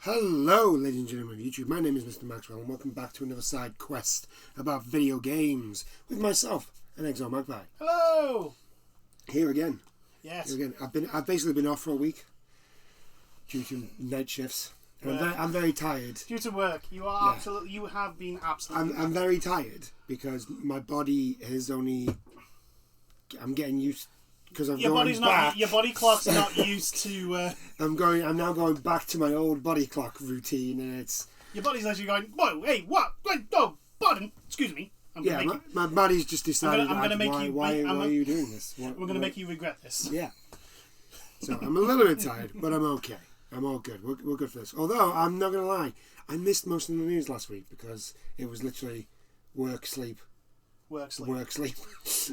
Hello, ladies and gentlemen of YouTube. My name is Mr. Maxwell, and welcome back to another side quest about video games with myself and Exo Magpie. Hello. Here again. Yes. Here again. I've basically been off for a week due to night shifts. And I'm very tired. Due to work, you are absolutely. You have been absolutely. I'm very tired because my body is only. I'm getting used. Because your body's back. not. Your body clock's not used to. I'm now going back to my old body clock routine, and it's. Your body's actually going. Whoa! Hey! What? Wait! Oh! Pardon! Excuse me. My body's just decided. I'm going to make you. Why are you doing this? We're going to make you regret this. Yeah. So I'm a little bit tired, but I'm okay. I'm all good. We're good for this. Although I'm not going to lie, I missed most of the news last week because it was literally work, sleep. Work, sleep.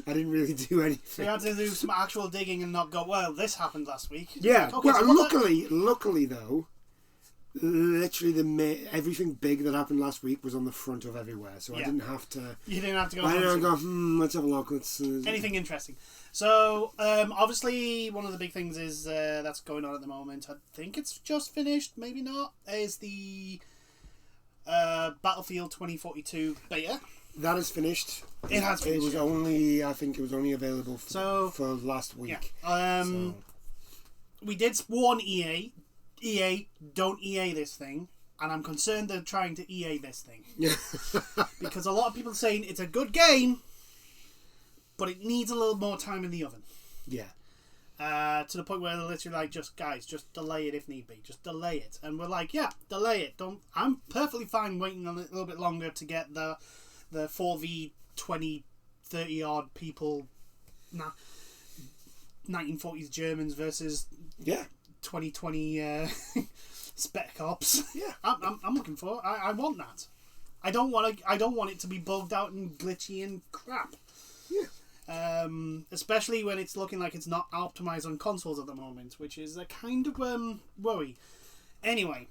I didn't really do anything. So you had to do some actual digging and not go, well, this happened last week. Yeah. Okay, well, so luckily though, literally everything big that happened last week was on the front of everywhere, so I didn't have to. You didn't have to go. I didn't go. Let's have a look. Anything interesting. So obviously, one of the big things is that's going on at the moment. I think it's just finished, maybe not. Is the Battlefield 2042 beta? That is finished. It has finished. It was only. I think it was only available for last week. Yeah. We did warn EA. EA, don't EA this thing. And I'm concerned they're trying to EA this thing. Yeah. Because a lot of people are saying it's a good game, but it needs a little more time in the oven. Yeah. To the point where they're literally like, just delay it if need be. Just delay it. And we're like, yeah, delay it. I'm perfectly fine waiting on it a little bit longer to get the 4v 20, 30 odd people, 1940s Germans versus 2020 Spec Ops. Yeah, I'm looking for it. I want that. I don't want it to be bugged out and glitchy and crap. Yeah. Especially when it's looking like it's not optimized on consoles at the moment, which is a kind of worry. Anyway,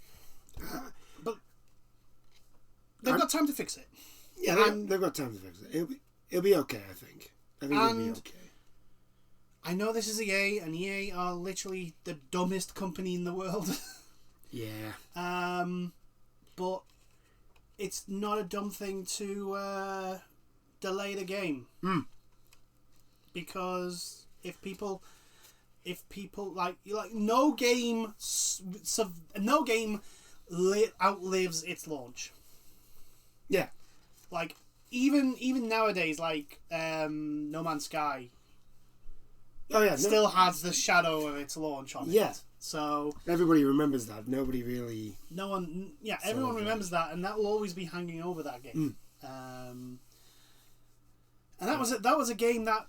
but they've got time to fix it. Yeah, they've got time to fix it. It'll be okay, I think. It'll be okay. I know this is EA, and EA are literally the dumbest company in the world. Yeah. But it's not a dumb thing to delay the game. Because if people like no game outlives its launch. Yeah. Like even nowadays, like No Man's Sky. Oh yeah, still has the shadow of its launch on it. Yeah. So everybody remembers that. Nobody really. No one. Yeah, everyone remembers that, and that will always be hanging over that game. And that was a game that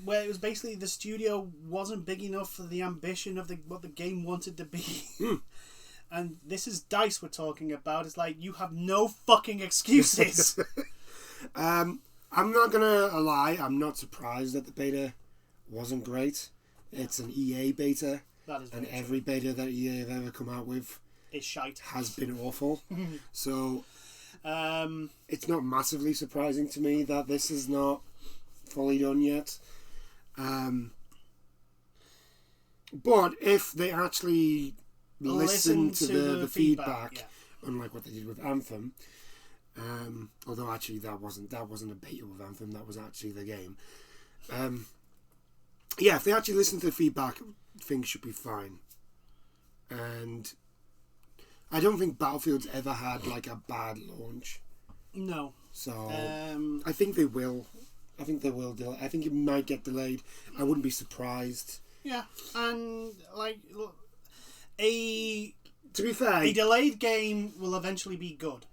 where it was basically the studio wasn't big enough for the ambition of what the game wanted to be. And this is DICE we're talking about. It's like, you have no fucking excuses. I'm not gonna lie. I'm not surprised that the beta wasn't great. It's an EA beta, and every beta that EA have ever come out with is shite. Has been awful. So it's not massively surprising to me that this is not fully done yet. But if they actually listen to the feedback, unlike what they did with Anthem. Although actually that wasn't a beta with Anthem, that was actually the game. If they actually listen to the feedback, things should be fine. And I don't think Battlefield's ever had like a bad launch. No. So I think they will. I think they will delay. I think it might get delayed. I wouldn't be surprised. Yeah, and look, to be fair, a delayed game will eventually be good.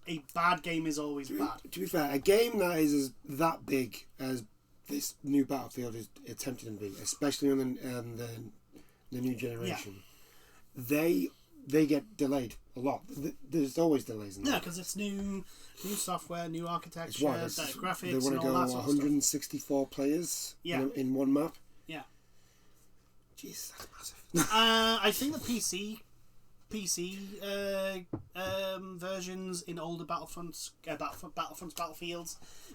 A bad game is always bad. To be fair, a game that is that big as this new Battlefield is attempting to be, especially on the new generation, they get delayed a lot. There's always delays in that. Yeah, because it's new software, new architecture, better graphics, they want to go 164 players in one map. Yeah. Jeez, that's massive. I think the PC PC versions in older Battlefields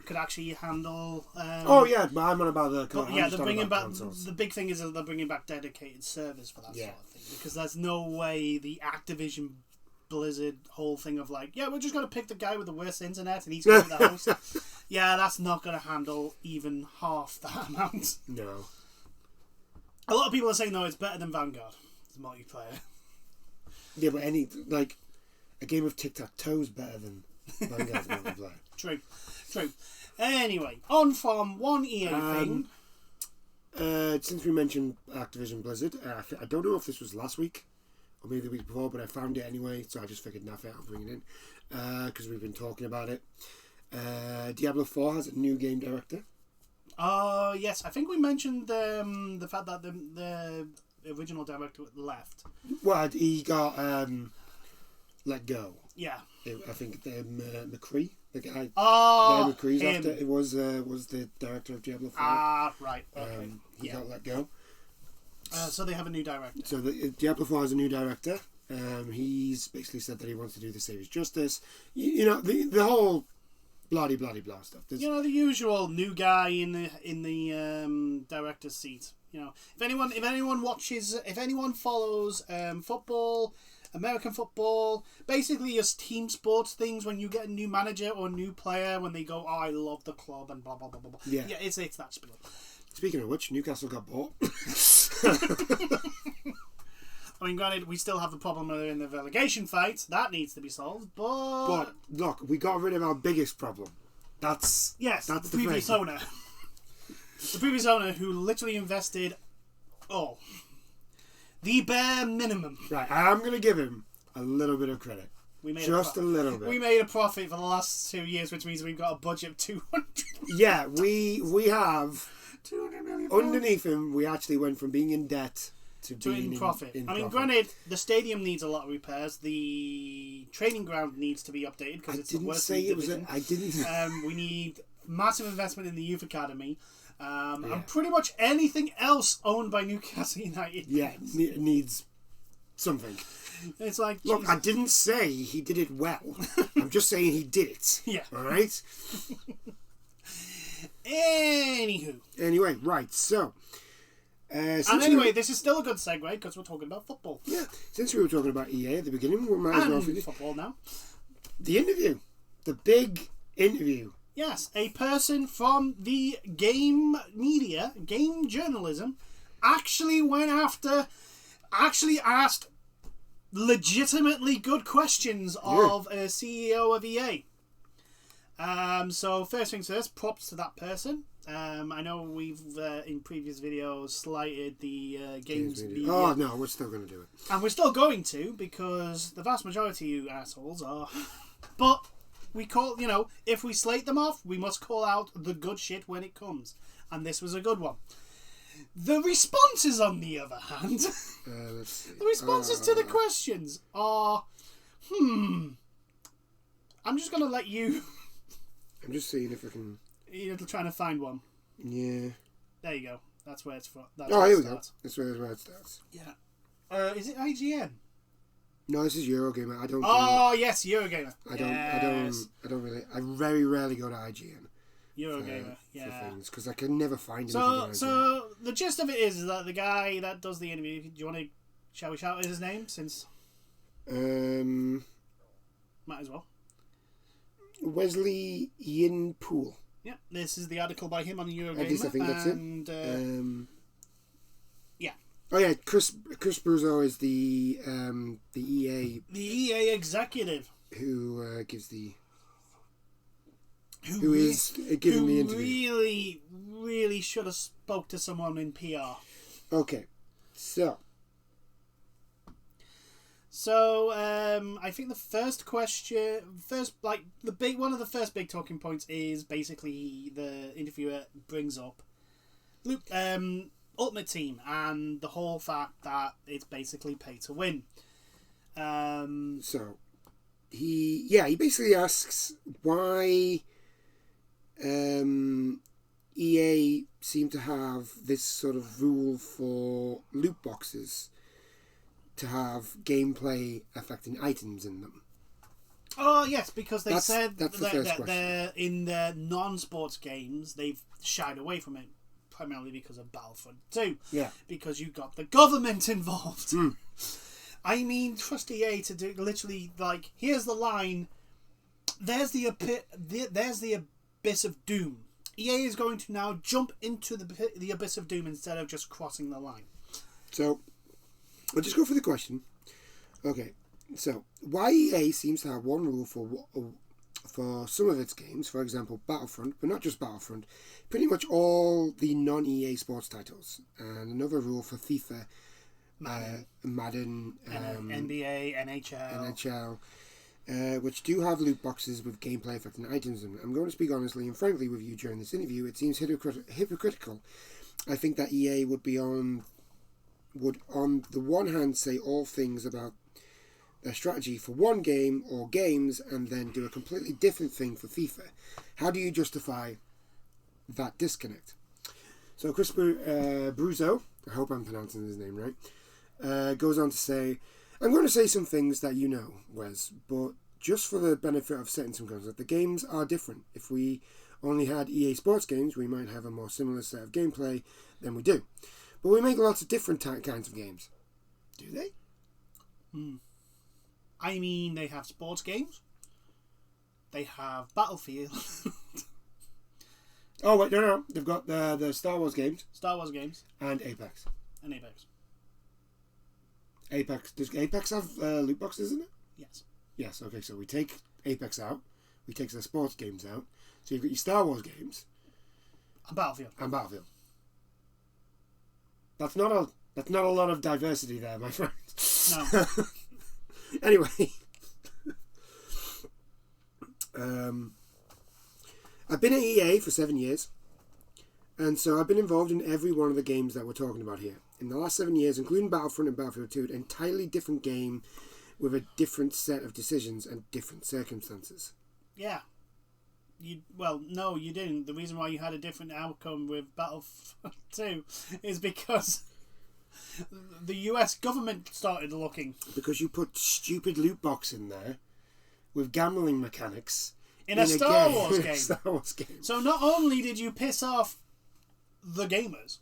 could actually handle. Oh yeah, but I'm on about the. They're bringing back. Consoles. The big thing is that they're bringing back dedicated servers for that sort of thing, because there's no way the Activision Blizzard whole thing of like, yeah, we're just going to pick the guy with the worst internet and he's going to be the host. Yeah, that's not going to handle even half that amount. No. A lot of people are saying, no, it's better than Vanguard. It's multiplayer. Yeah, but a game of tic-tac-toe is better than Vanguard's multiplayer. True. Anyway, on from one EA thing. Since we mentioned Activision Blizzard, I don't know if this was last week or maybe the week before, but I found it anyway, so I just figured, naff it, I'll bring it in, because we've been talking about it. Diablo 4 has a new game director. Yes, I think we mentioned the fact that the original director left. Well, he got let go. Yeah. I think McCree, the guy. Oh, McCree's after it was the director of Diablo 4. Ah, right. Okay. He got let go. So they have a new director. So Diablo 4 has a new director. He's basically said that he wants to do the series justice. You know, the whole bloody blah stuff. You know, the usual new guy in the director's seat. You know, if anyone follows football, American football, basically just team sports things, when you get a new manager or a new player, when they go, oh, I love the club and blah blah blah blah blah. Yeah, it's that spiel. Speaking of which, Newcastle got bought. I mean, granted, we still have the problem in the relegation fight. That needs to be solved, but look, we got rid of our biggest problem. That's the previous owner. The previous owner who literally invested the bare minimum. Right, I'm going to give him a little bit of credit. Just a little bit. We made a profit for the last 2 years, which means we've got a budget of 200. Yeah, we have 200 million. Underneath him, we actually went from being in debt to being in profit. I mean, granted, the stadium needs a lot of repairs. The training ground needs to be updated because it's the worst in the division. I didn't. We need massive investment in the youth academy. And pretty much anything else owned by Newcastle United. Yeah, needs something. It's like, look, Jesus. I didn't say he did it well. I'm just saying he did it. Yeah. All right. Anyway, right. So. This is still a good segue because we're talking about football. Yeah. Since we were talking about EA at the beginning, we might as well finish football now. The interview, the big interview. Yes, a person from the game media, game journalism, actually asked legitimately good questions of a CEO of EA. So first things first, props to that person. I know we've in previous videos slighted the games media. Oh no, we're still going to do it. And we're still going to, because the vast majority of you assholes are. But we call, if we slate them off, we must call out the good shit when it comes. And this was a good one. The responses, on the other hand, the responses to the questions are, I'm just going to let you... I'm just seeing if I can... You're trying to find one. Yeah. There you go. That's where it's from. Here we go. That's where it starts. Yeah. Is it IGN? No, this is Eurogamer. I don't. Yes, Eurogamer. I don't really. I very rarely go to IGN. Eurogamer. For things, because I can never find anything. So the gist of it is that the guy that does the interview. Do you want to? Shall we shout his name? Since. Might as well. Wesley Yin-Poole. Yeah, this is the article by him on Eurogamer. At least I think that's it. Yeah. Oh yeah, Chris Bruzzo is the EA. The EA executive who gives the. Who is giving the interview. Really should have spoke to someone in PR. Okay, so. So I think the first question, one of the first big talking points is basically the interviewer brings up Ultimate Team and the whole fact that it's basically pay to win. So he basically asks why EA seem to have this sort of rule for loot boxes to have gameplay affecting items in them? Oh yes, because they said that's the first question. In the non-sports games they've shied away from it primarily because of Battlefront 2. Yeah. Because you got the government involved. Mm. I mean, trust EA to do literally like, here's the line. There's the abyss of doom. EA is going to now jump into the abyss of doom instead of just crossing the line. So, I'll just go for the question. Okay, so why EA seems to have one rule for some of its games, for example Battlefront, but not just Battlefront, pretty much all the non-EA sports titles, and another rule for FIFA, Madden, NBA, NHL, which do have loot boxes with gameplay affecting items. And I'm going to speak honestly and frankly with you during this interview. It seems hypocritical. I think that EA would on the one hand say all things about their strategy for one game or games and then do a completely different thing for FIFA. How do you justify that disconnect? So Chris Bruzo, I hope I'm pronouncing his name right, goes on to say, I'm going to say some things that you know, Wes, but just for the benefit of setting some context, the games are different. If we only had EA Sports games, we might have a more similar set of gameplay than we do. But we make lots of different kinds of games. Do they? I mean, they have sports games. They have Battlefield. Oh, wait, no. They've got the Star Wars games. Star Wars games. And Apex. Apex. Does Apex have loot boxes in it? Yes. Yes, okay, so we take Apex out. We take the sports games out. So you've got your Star Wars games. And Battlefield. That's not a lot of diversity there, my friend. No. Anyway. I've been at EA for 7 years. And so I've been involved in every one of the games that we're talking about here. In the last 7 years, including Battlefront and Battlefield 2, an entirely different game with a different set of decisions and different circumstances. Yeah. No, you didn't. The reason why you had a different outcome with Battlefield 2 is because the US government started looking. Because you put stupid loot box in there with gambling mechanics in a Star Wars game. Star Wars game. So not only did you piss off the gamers,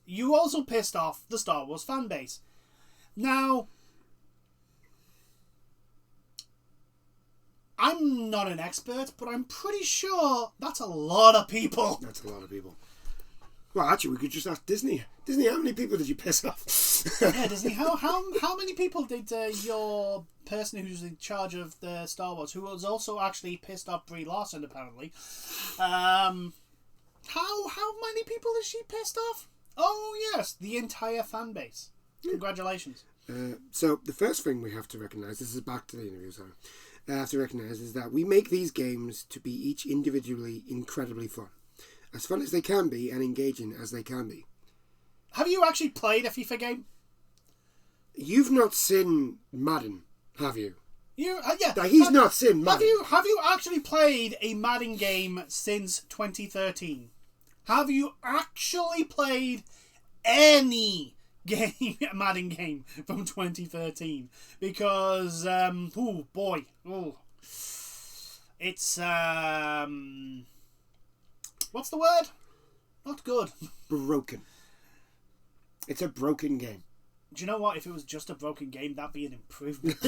you also pissed off the Star Wars fan base. Now, I'm not an expert, but I'm pretty sure that's a lot of people. That's a lot of people. Well, actually, we could just ask Disney. Disney, how many people did you piss off? Yeah, Disney, how many people did your person who's in charge of the Star Wars, who was also actually pissed off Brie Larson, apparently, how many people is she pissed off? Oh, yes, the entire fan base. Congratulations. So, the first thing we have to recognise, this is back to the interview, sorry, have to recognise is that we make these games to be each individually incredibly fun. As fun as they can be and engaging as they can be. Have you actually played a FIFA game? You've not seen Madden, have you? He's not seen Madden. Have you actually played a Madden game since 2013? Have you actually played any Madden game from 2013? Because it's what's the word? Not good. Broken. It's a broken game. Do you know what? If it was just a broken game, that'd be an improvement.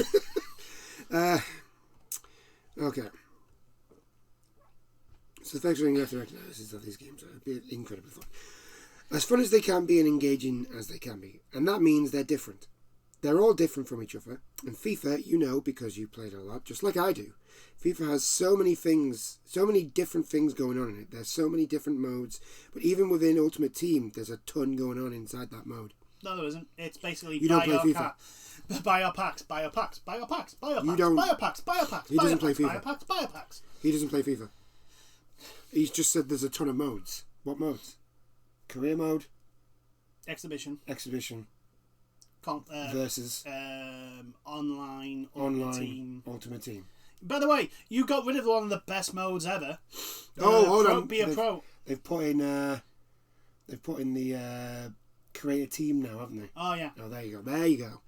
Okay. So the first thing you have to recognise is that these games are incredibly fun. As fun as they can be and engaging as they can be. And that means they're different. They're all different from each other. And FIFA, you know, because you played a lot, just like I do. FIFA has so many things, so many different things going on in it. There's so many different modes. But even within Ultimate Team, there's a ton going on inside that mode. No, there isn't. It's basically you don't play FIFA. Buy your packs, buy your packs, buy your packs, buy your packs, you don't, buy your packs, buy your packs, he doesn't play FIFA. Buy your packs, buy your packs. He doesn't play FIFA. He's just said there's a ton of modes. What modes? Career mode. Exhibition. Versus. Online. Ultimate Team. By the way, you got rid of one of the best modes ever. Hold on. Be a pro. They've put in the create a team now, haven't they? Oh yeah. Oh, there you go. There you go.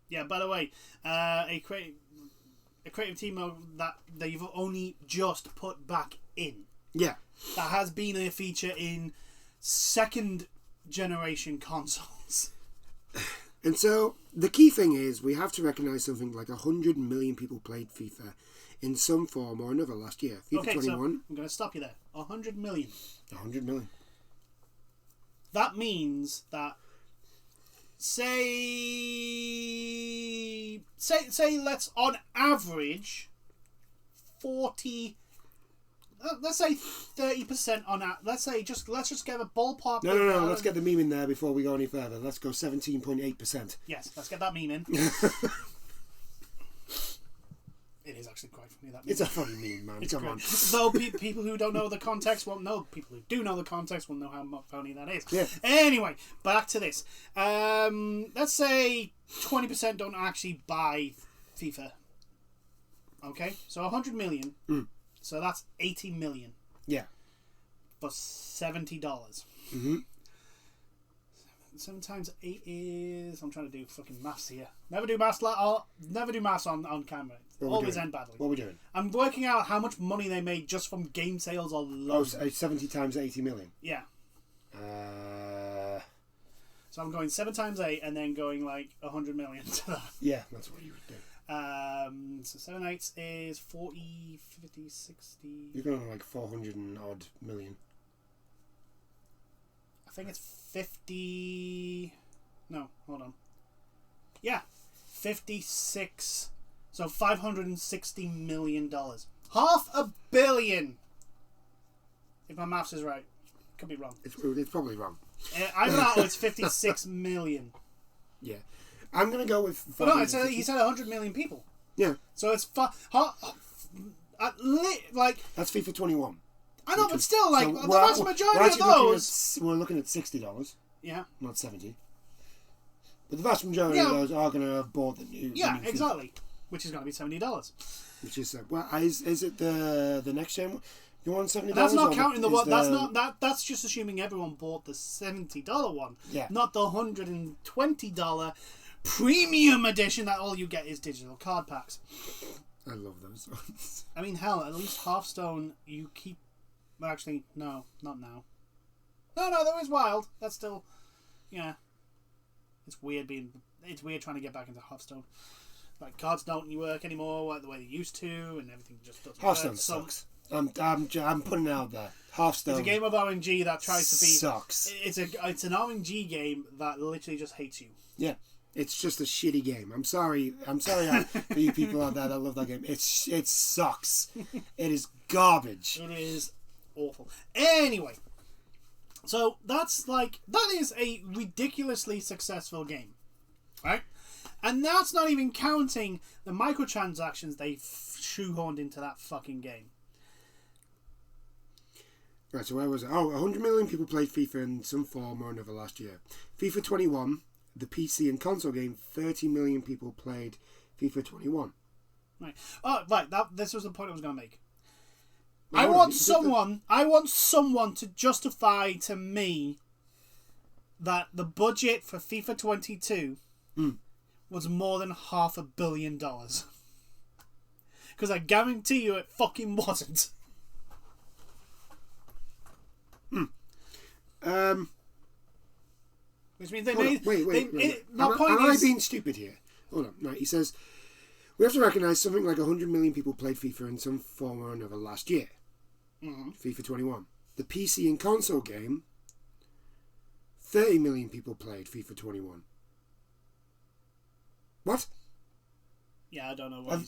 Yeah. By the way, a creative team mode that they've only just put back in. Yeah. That has been a feature in second generation consoles. And so the key thing is we have to recognise something like 100 million people played FIFA in some form or another last year. FIFA 21. So I'm going to stop you there. 100 million. 100 million. That means that say let's on average 40. Let's say 30% on that. Let's just get a ballpark. No. Let's get the meme in there before we go any further. Let's go 17.8%. Yes, let's get that meme in. It is actually quite funny. That meme. It's a funny meme, man. Come on. Though people who don't know the context won't know. People who do know the context will know how funny that is. Yeah. Anyway, back to this. Let's say 20% don't actually buy FIFA. Okay, so 100 million. So that's 80 million. Yeah. For $70. Mm-hmm. 7 times 8 is... I'm trying to do fucking maths here. Never do maths on camera. Always end badly. What are we doing? I'm working out how much money they made just from game sales alone. Oh, 70 times 80 million. Yeah. So I'm going 7 times 8 and then going like 100 million to that. Yeah, that's what you would do. So 7 eighths is 40, 50, 60... You're going like 400 and odd million. I think it's 50... No, hold on. Yeah, 56... So $560 million. $500 million! If my maths is right. Could be wrong. It's probably wrong. Either that or it's 56 million. Yeah. I'm going to go with... But no, he said 100 million people. Yeah. So it's... That's FIFA 21. I know, but still, like, so the vast majority of those... We're looking at $60. Yeah. Not 70. But the vast majority of those are going to have bought the new... Yeah, the new exactly. FIFA. Which is going to be $70. Which is... is it the next gen? You want $70? That's not counting the one... That's just assuming everyone bought the $70 one. Yeah. Not the $120 premium edition that all you get is digital card packs. I love those ones. I mean, hell, at least Hearthstone, you keep... Actually, no, not now. No, that was Wild. That's still... Yeah. It's weird trying to get back into Hearthstone. Like, cards don't work anymore like the way they used to, and everything just doesn't Hearthstone work. sucks. I'm putting it out there. Hearthstone. It's a game of RNG that tries to be... Sucks. It's an RNG game that literally just hates you. Yeah. It's just a shitty game. I'm sorry for you people out there that love that game. It sucks. It is garbage. It is awful. Anyway, so that is a ridiculously successful game, right? And that's not even counting the microtransactions they shoehorned into that fucking game. Right, so where was it? 100 million people played FIFA in some form or another last year. FIFA 21, the PC and console game, 30 million people played FIFA 21. Right. Oh, right. This was the point I was going to make. I want someone to justify to me that the budget for FIFA 22 was more than $500 million. Because I guarantee you it fucking wasn't. Which means they made... Wait. Am I being stupid here? Hold on. Right, he says, we have to recognise something like 100 million people played FIFA in some form or another last year. Mm-hmm. FIFA 21. The PC and console game, 30 million people played FIFA 21. What? Yeah, I don't know what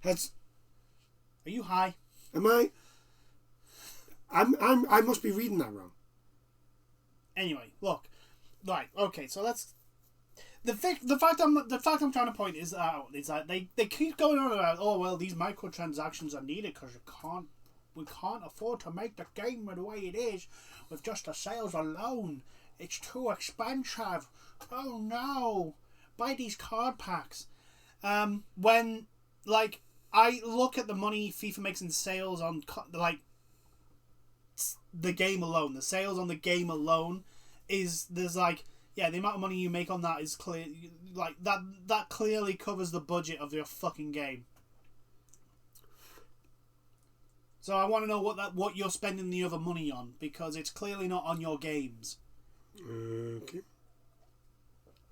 Are you high? Am I? I must be reading that wrong. Anyway, look. Right, okay, so that's... The fact I'm trying to point out is that they keep going on about, oh, well, these microtransactions are needed because we can't afford to make the game the way it is with just the sales alone. It's too expensive. Oh, no. Buy these card packs. When, like, I look at the money FIFA makes in sales on, like, the game alone. The sales on the game alone there's like, yeah, the amount of money you make on that is clear. Like that clearly covers the budget of your fucking game. So I want to know what you're spending the other money on, because it's clearly not on your games. Okay.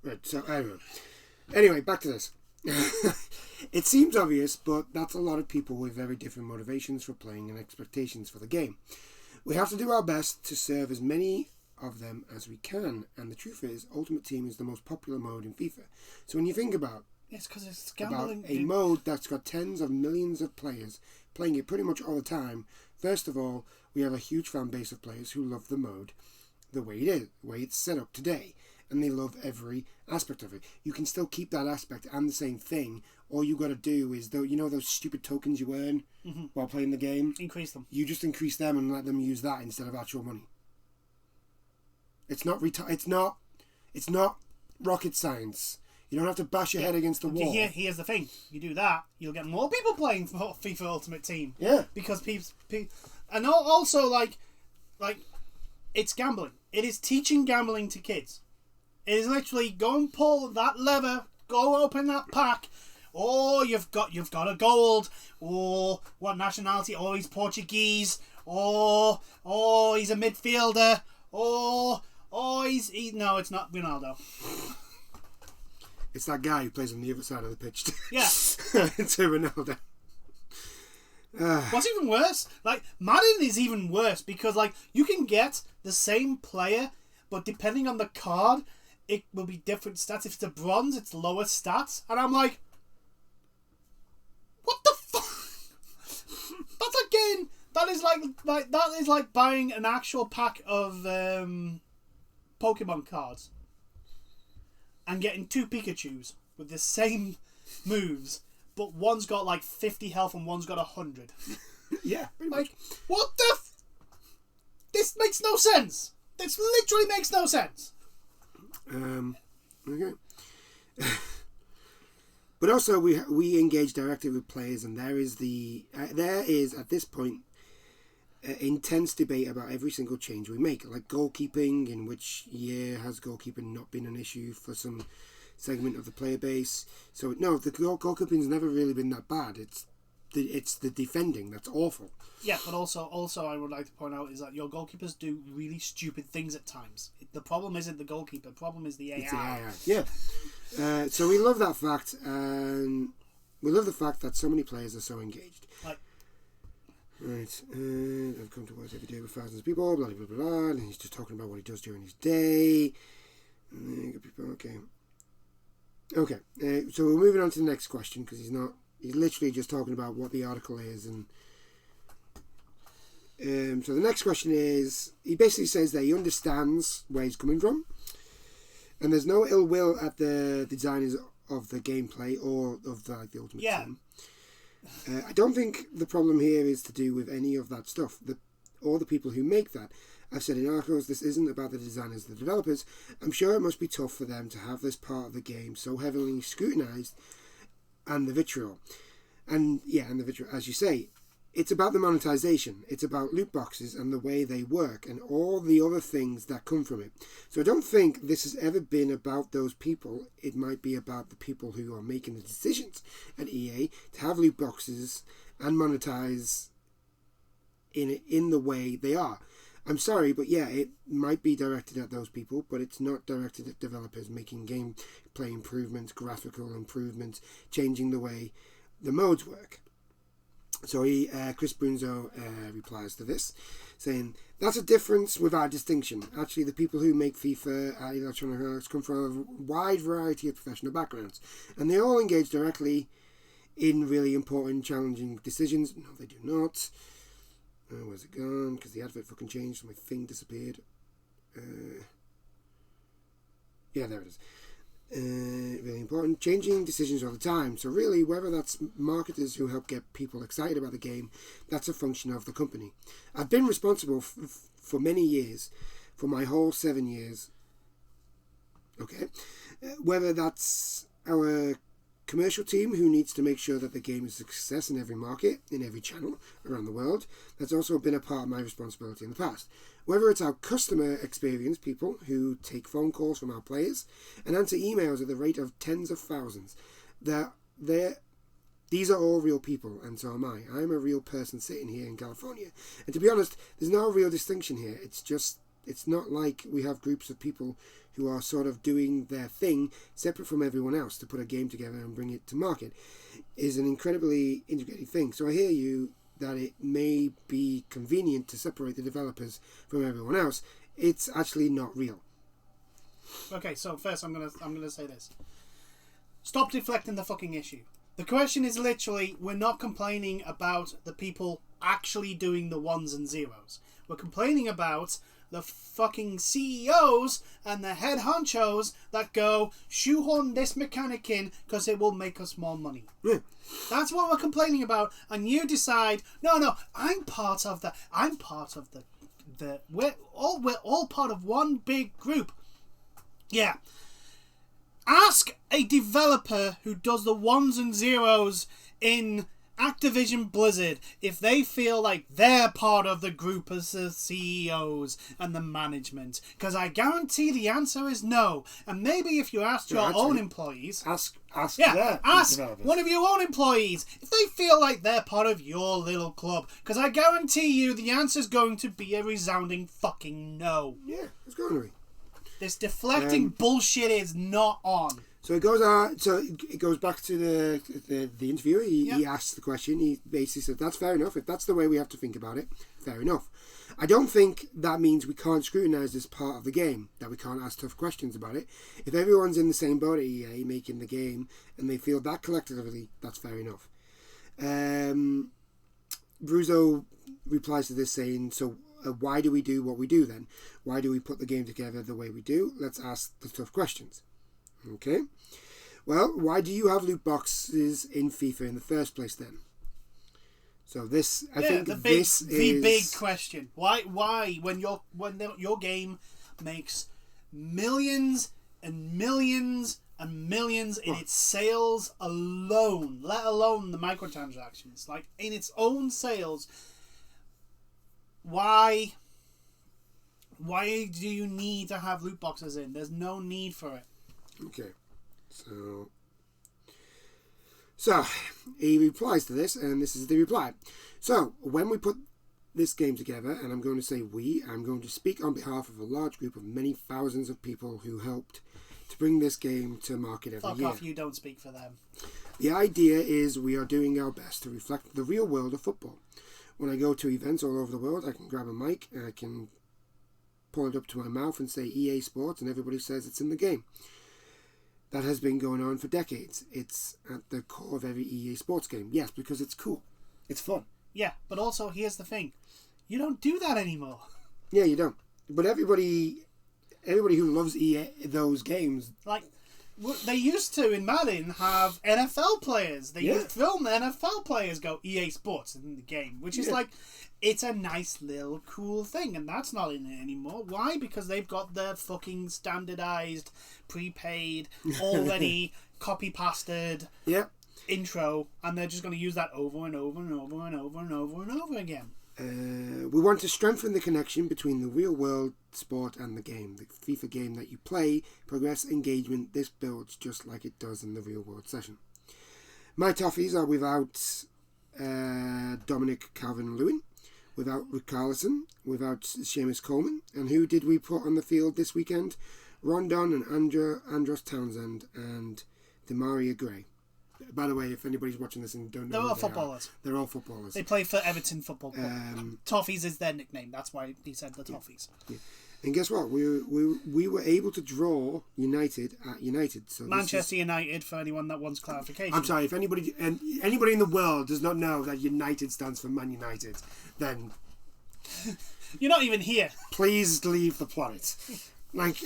Right. So anyway, back to this. It seems obvious, but that's a lot of people with very different motivations for playing and expectations for the game. We have to do our best to serve as many of them as we can, and the truth is, Ultimate Team is the most popular mode in FIFA. So when you think about because it's gambling. About a mode that's got tens of millions of players playing it pretty much all the time, first of all, we have a huge fan base of players who love the mode the way it is, the way it's set up today, and they love every aspect of it. You can still keep that aspect and the same thing. All you got to do is, those stupid tokens you earn while playing the game? Increase them. You just increase them and let them use that instead of actual money. It's not rocket science. You don't have to bash your head against the wall. Here's the thing. You do that, you'll get more people playing for FIFA Ultimate Team. Yeah. Because people and also like it's gambling. It is teaching gambling to kids. It is literally go and pull that lever, go open that pack. Oh, you've got a gold. Oh, what nationality? Oh, he's Portuguese. Oh, he's a midfielder. Oh, no, it's not Ronaldo. It's that guy who plays on the other side of the pitch. Yeah. It's Ronaldo. What's even worse? Like, Madden is even worse because, like, you can get the same player, but depending on the card, it will be different stats. If it's a bronze, it's lower stats. And I'm like, what the fuck? That's like getting... That is like buying an actual pack of Pokemon cards and getting 2 Pikachus with the same moves, but one's got like 50 health and one's got 100. Yeah, pretty much. Like, what the this makes no sense. This literally makes no sense. Okay. But also we engage directly with players, and there is at this point intense debate about every single change we make, like goalkeeping. In which year has goalkeeping not been an issue for some segment of the player base? So no, the goalkeeping's never really been that bad. It's the defending that's awful. Yeah, but also I would like to point out is that your goalkeepers do really stupid things at times. The problem isn't the goalkeeper. The problem is the AI. It's the AI. Yeah. So we love that fact, and we love the fact that so many players are so engaged. Right, I've come to work every day with thousands of people, blah, blah, blah, blah, and he's just talking about what he does during his day. Okay, so we're moving on to the next question, because he's literally just talking about what the article is, and so the next question is, he basically says that he understands where he's coming from, and there's no ill will at the designers of the gameplay or of the Ultimate Team. I don't think the problem here is to do with any of that stuff, or the people who make that. I've said in articles, this isn't about the designers, the developers. I'm sure it must be tough for them to have this part of the game so heavily scrutinised, and the vitriol. And the vitriol, as you say, it's about the monetization. It's about loot boxes and the way they work and all the other things that come from it. So I don't think this has ever been about those people. It might be about the people who are making the decisions at EA to have loot boxes and monetize in the way they are. I'm sorry, but yeah, it might be directed at those people, but it's not directed at developers making gameplay improvements, graphical improvements, changing the way the modes work. So Chris Brunzo replies to this, saying, that's a difference without distinction. Actually, the people who make FIFA at Electronic Arts come from a wide variety of professional backgrounds, and they all engage directly in really important, challenging decisions. No, they do not. Where's it gone? Because the advert fucking changed, so my thing disappeared. Yeah, there it is. Really important. Changing decisions all the time. So really, whether that's marketers who help get people excited about the game, that's a function of the company. I've been responsible for many years, for my whole 7 years. Okay. Whether that's our commercial team who needs to make sure that the game is a success in every market, in every channel around the world. That's also been a part of my responsibility in the past. Whether it's our customer experience people who take phone calls from our players and answer emails at the rate of tens of thousands, these are all real people, and so am I. I'm a real person sitting here in California. And to be honest, there's no real distinction here. It's not like we have groups of people who are sort of doing their thing separate from everyone else to put a game together and bring it to market. Is an incredibly integrated thing. So I hear you that it may be convenient to separate the developers from everyone else. It's actually not real. Okay, so first I'm gonna say this. Stop deflecting the fucking issue. The question is literally, we're not complaining about the people actually doing the ones and zeros. We're complaining about the fucking CEOs and the head honchos that go, shoehorn this mechanic in because it will make us more money. Yeah. That's what we're complaining about. And you decide, no, I'm part of the we're all part of one big group. Yeah. Ask a developer who does the ones and zeros in Activision Blizzard if they feel like they're part of the group as the CEOs and the management, because I guarantee the answer is no. And maybe if you asked your own employees, ask one of your own employees if they feel like they're part of your little club, because I guarantee you the answer's going to be a resounding fucking no. Yeah, it's going to be. This deflecting bullshit is not on. So it goes. So it goes back to the interviewer. He asked the question. He basically said, "That's fair enough. If that's the way we have to think about it, fair enough. I don't think that means we can't scrutinise this part of the game. That we can't ask tough questions about it. If everyone's in the same boat at EA making the game and they feel that collectively, that's fair enough." Bruzo replies to this saying, "So why do we do what we do then? Why do we put the game together the way we do? Let's ask the tough questions." Okay. Well, why do you have loot boxes in FIFA in the first place then? So this, I think, the big question. Why when your game makes millions and millions and millions in its sales alone, let alone the microtransactions, like in its own sales, why do you need to have loot boxes in? There's no need for it. Okay, so he replies to this, and this is the reply. So when we put this game together, and I'm going to say I'm going to speak on behalf of a large group of many thousands of people who helped to bring this game to market every year. Fuck off, you don't speak for them. The idea is we are doing our best to reflect the real world of football. When I go to events all over the world, I can grab a mic, and I can pull it up to my mouth and say EA Sports, and everybody says it's in the game. That has been going on for decades. It's at the core of every EA Sports game. Yes, because it's cool. It's fun. Yeah, but also, here's the thing. You don't do that anymore. Yeah, you don't. But everybody who loves EA, those games... Like, they used to, in Madden, have NFL players. They used to film the NFL players go EA Sports in the game, which is like... It's a nice little cool thing, and that's not in it anymore. Why? Because they've got their fucking standardized, prepaid, already copy-pasted intro, and they're just going to use that over and over and over and over and over and over again. We want to strengthen the connection between the real-world sport and the game. The FIFA game that you play, progress, engagement, this builds just like it does in the real-world session. My Toffees are without Dominic Calvert-Lewin, without Richarlison, without Seamus Coleman. And who did we put on the field this weekend? Rondon and Andros Townsend and Demaria Gray. By the way, if anybody's watching this and don't know, they're all footballers. They're all footballers. They play for Everton Football Club. Toffees is their nickname. That's why he said the Toffees. Yeah. And guess what? We were able to draw United at United. So Manchester United, for anyone that wants clarification. I'm sorry, if anybody in the world does not know that United stands for Man United, then you're not even here. Please leave the planet. Like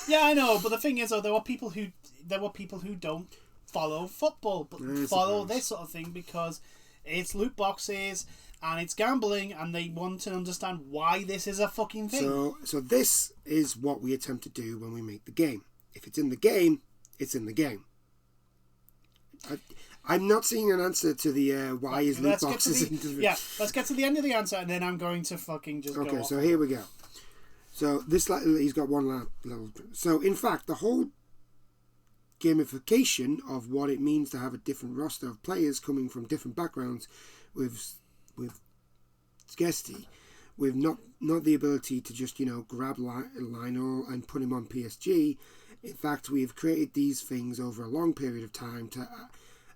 yeah, I know, but the thing is, though, there were people who don't follow football, but follow this sort of thing because it's loot boxes and it's gambling, and they want to understand why this is a fucking thing. So this is what we attempt to do when we make the game. If it's in the game, it's in the game. I'm not seeing an answer to the why is loot boxes. Let's get to the end of the answer, and then I'm going to fucking just go. Okay, so here we go. So this he's got one little. So in fact, the whole gamification of what it means to have a different roster of players coming from different backgrounds, with scarcity, with not the ability to just grab Lionel and put him on PSG. In fact, we have created these things over a long period of time to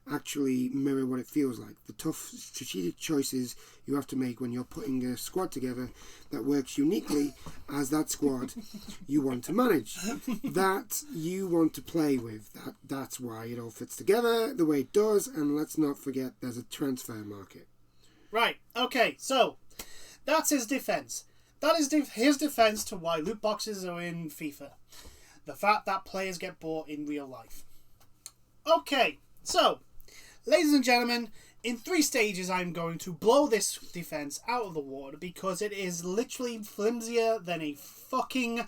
actually mirror what it feels like. The tough strategic choices you have to make when you're putting a squad together that works uniquely as that squad you want to manage, that you want to play with. That's why it all fits together the way it does. And let's not forget there's a transfer market. Right, okay, so that's his defense. That is his defense to why loot boxes are in FIFA. The fact that players get bought in real life. Okay, so, ladies and gentlemen, in 3 stages I'm going to blow this defense out of the water because it is literally flimsier than a fucking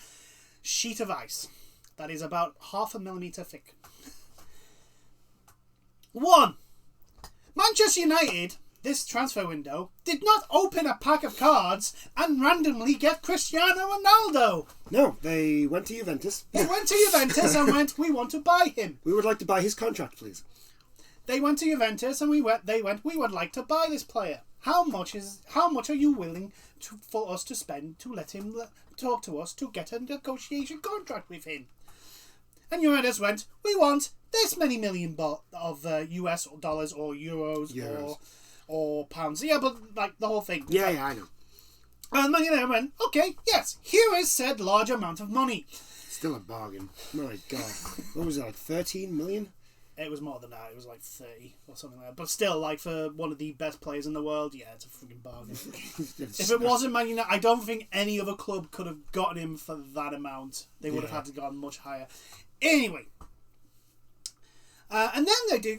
sheet of ice. That is about 0.5 millimeter thick. 1. Manchester United, this transfer window, did not open a pack of cards and randomly get Cristiano Ronaldo. No, they went to Juventus. They went to Juventus and went, we want to buy him. We would like to buy his contract, please. They went to Juventus and we would like to buy this player. How much are you willing for us to spend to let him talk to us to get a negotiation contract with him? And Juventus went, we want this many million of US dollars or euros. Or pounds. Yeah, but like the whole thing. Yeah, I know. And Man United went, okay, yes, here is said large amount of money. Still a bargain. My God. What was it, like 13 million? It was more than that. It was like 30 or something like that. But still, like for one of the best players in the world, yeah, it's a freaking bargain. If it wasn't Man United, I don't think any other club could have gotten him for that amount. They would have had to go much higher. Anyway. And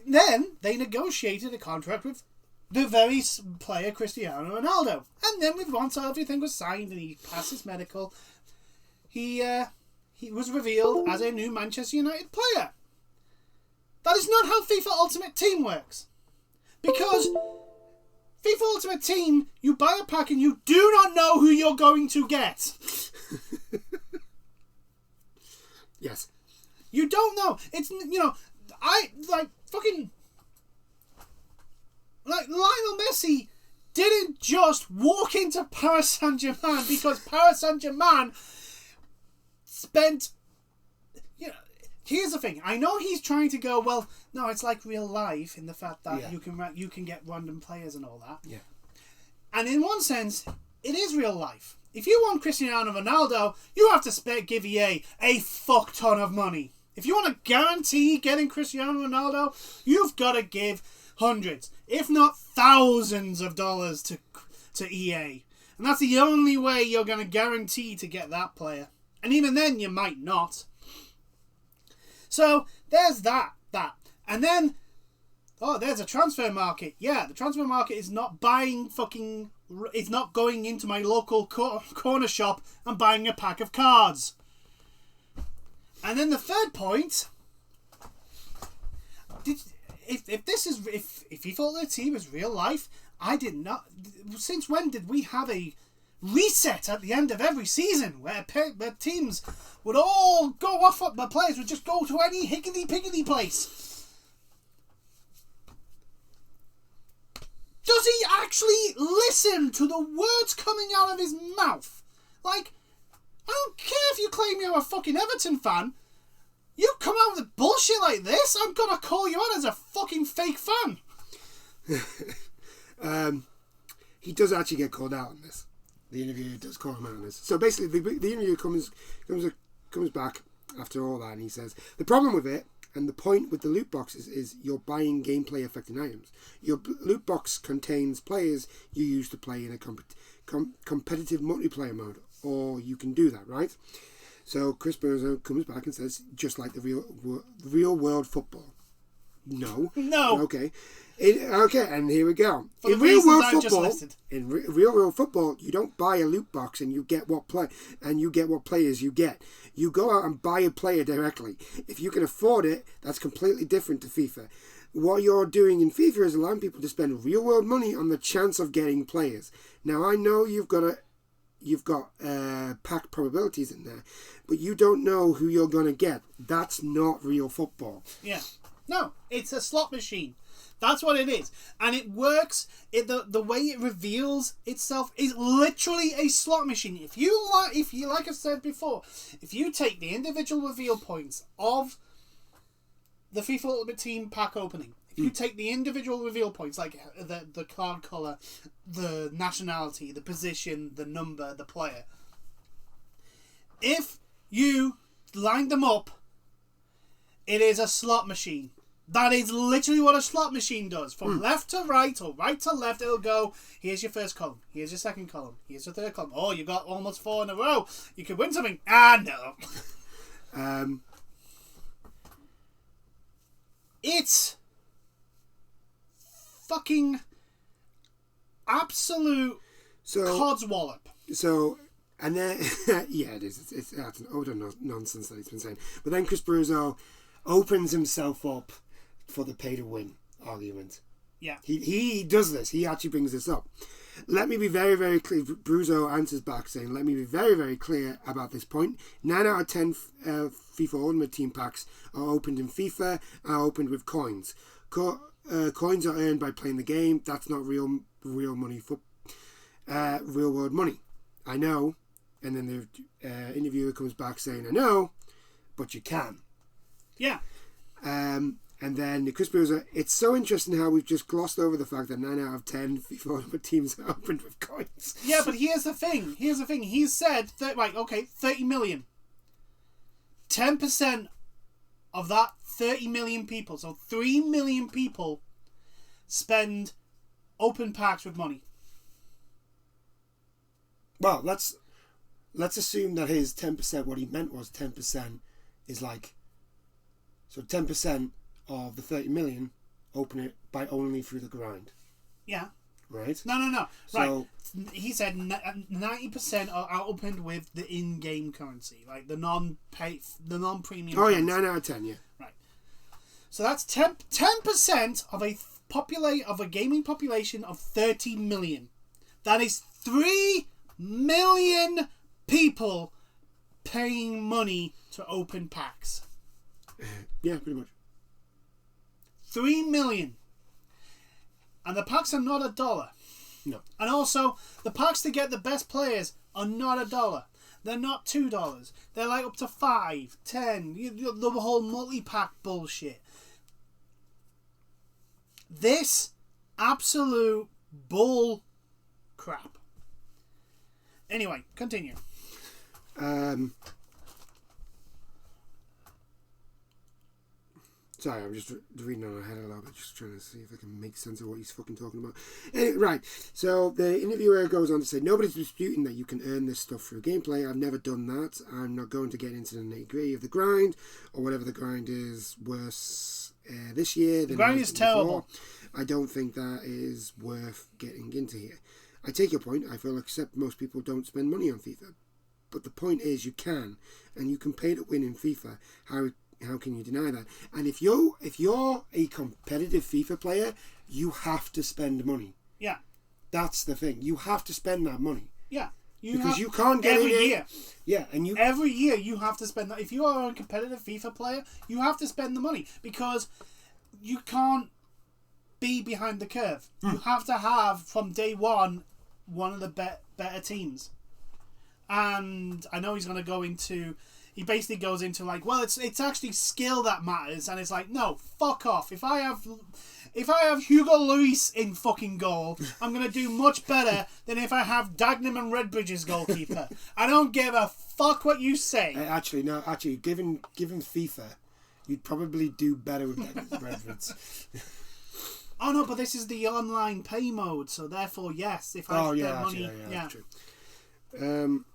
then they negotiated a contract with the very player Cristiano Ronaldo. And then once everything was signed and he passed his medical, he was revealed as a new Manchester United player. That is not how FIFA Ultimate Team works. Because FIFA Ultimate Team, you buy a pack and you do not know who you're going to get. Yes. You don't know. It's, Lionel Messi didn't just walk into Paris Saint-Germain because Paris Saint-Germain spent... Here's the thing. I know he's trying to go, well, no, it's like real life in the fact that you can get random players and all that. Yeah. And in one sense, it is real life. If you want Cristiano Ronaldo, you have to give EA a fuck ton of money. If you want to guarantee getting Cristiano Ronaldo, you've got to give hundreds, if not thousands of dollars to EA. And that's the only way you're going to guarantee to get that player. And even then, you might not. So, there's that. And then, there's a transfer market. Yeah, the transfer market is not buying it's not going into my local corner shop and buying a pack of cards. And then the third point, if you thought the team was real life, I did not. Since when did we have a reset at the end of every season where teams would all go off, the players would just go to any hickety-pickety place? Does he actually listen to the words coming out of his mouth? Like, I don't care if you claim you're a fucking Everton fan. You come out with bullshit like this, I'm gonna call you out as a fucking fake fan. He does actually get called out on this. The interviewer does call him out on this. So basically, the interviewer comes back after all that, and he says the problem with it, and the point with the loot boxes, is you're buying gameplay affecting items. Your loot box contains players you use to play in a competitive multiplayer mode, or you can do that, right? So Chris Burns comes back and says, just like the real world football. No. Okay. And here we go. In real world football, you don't buy a loot box and you get what players you get. You go out and buy a player directly. If you can afford it, that's completely different to FIFA. what you're doing in FIFA is allowing people to spend real world money on the chance of getting players. Now I know you've got pack probabilities in there, but you don't know who you're going to get. That's not real football. Yeah. No, it's a slot machine. That's what it is. And it works. The way it reveals itself is literally a slot machine. If you like I said before, if you take the individual reveal points of the FIFA Ultimate Team pack opening, if you take the individual reveal points, like the card colour, the nationality, the position, the number, the player, if you line them up, it is a slot machine. That is literally what a slot machine does. From left to right or right to left, it'll go, here's your first column, here's your second column, here's your third column. Oh, you got almost 4 in a row. You could win something. No. It's fucking absolute codswallop. So, and then, yeah, it is. It's an utter nonsense that he's been saying. But then Chris Bruzzo opens himself up for the pay to win argument. Yeah. He does this. He actually brings this up. Let me be very, very clear. Bruzzo answers back saying, let me be very, very clear about this point. 9 out of 10 FIFA Ultimate Team packs are opened in FIFA, are opened with coins. Coins are earned by playing the game. That's not real money for real world money. I know. And then the interviewer comes back saying, I know, but you can. Yeah. And then Chris Bruzzo, it's so interesting how we've just glossed over the fact that 9 out of 10 FIFA Ultimate Teams are opened with coins. Yeah, but here's the thing. He's said, 30 million. 10% of that 30 million people, so 3 million people, spend open packs with money. Well, let's assume that his 10%, what he meant was 10% is like, so 10% of the 30 million open it by only through the grind. Yeah. Right? No. So, right. He said 90% are opened with the in-game currency, like the non-premium. Oh, currency. yeah, 9 out of 10, yeah. Right. So that's 10% of a gaming population of 30 million. That is 3 million people paying money to open packs. Yeah, pretty much. 3 million. And the packs are not $1. No. And also, the packs to get the best players are not $1. They're not $2. They're like up to 5, 10. The whole multi-pack bullshit. This absolute bull crap. Anyway, continue. Sorry, I'm just reading on ahead a little bit, just trying to see if I can make sense of what he's fucking talking about. Right, so the interviewer goes on to say, nobody's disputing that you can earn this stuff through gameplay. I've never done that. I'm not going to get into the nitty-gritty of the grind, or whatever the grind is worse this year than the grind is terrible. I don't think that is worth getting into here. I take your point. I feel except most people don't spend money on FIFA. But the point is you can, and you can pay to win in FIFA. How can you deny that? And if you're a competitive FIFA player, you have to spend money. Yeah. That's the thing. You have to spend that money. Yeah. You can't get every it year. Yeah, and every year you have to spend that. If you are a competitive FIFA player, you have to spend the money because you can't be behind the curve. You have to have from day one of the better teams. And I know he's going to go into. He basically goes into like, well, it's actually skill that matters, and it's like, no, fuck off. If I have Hugo Lloris in fucking goal, I'm gonna do much better than if I have Dagenham and Redbridge as goalkeeper. I don't give a fuck what you say. Actually, given FIFA, you'd probably do better with Dagenham and Redbridge. Oh no, but this is the online pay mode, so therefore yes. If I spend money, yeah. True.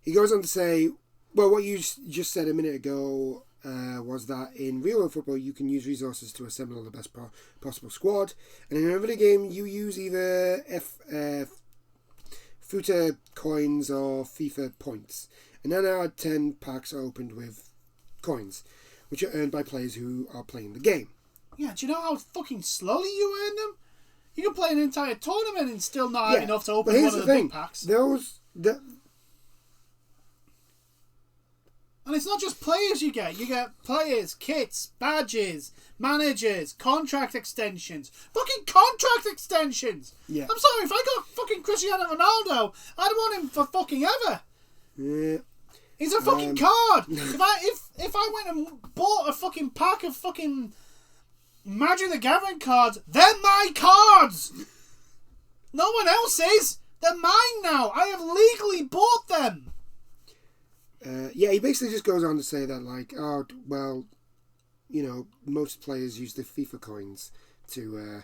He goes on to say, well, what you just said a minute ago was that in real world football you can use resources to assemble the best possible squad, and in every game you use either FUTA coins or FIFA points. And 9 out of 10 packs are opened with coins. which are earned by players who are playing the game. Yeah, do you know how fucking slowly you earn them? You can play an entire tournament and still not have enough to open one of the big packs. And it's not just players you get. You get players, kits, badges, managers, contract extensions. Fucking contract extensions! Yeah. I'm sorry, if I got fucking Cristiano Ronaldo, I'd want him for fucking ever. Yeah. He's a fucking card. If I went and bought a fucking pack of fucking Magic the Gathering cards, they're my cards! No one else's! They're mine now! I have legally bought them! He basically just goes on to say that, like, oh, well, you know, most players use the FIFA coins to...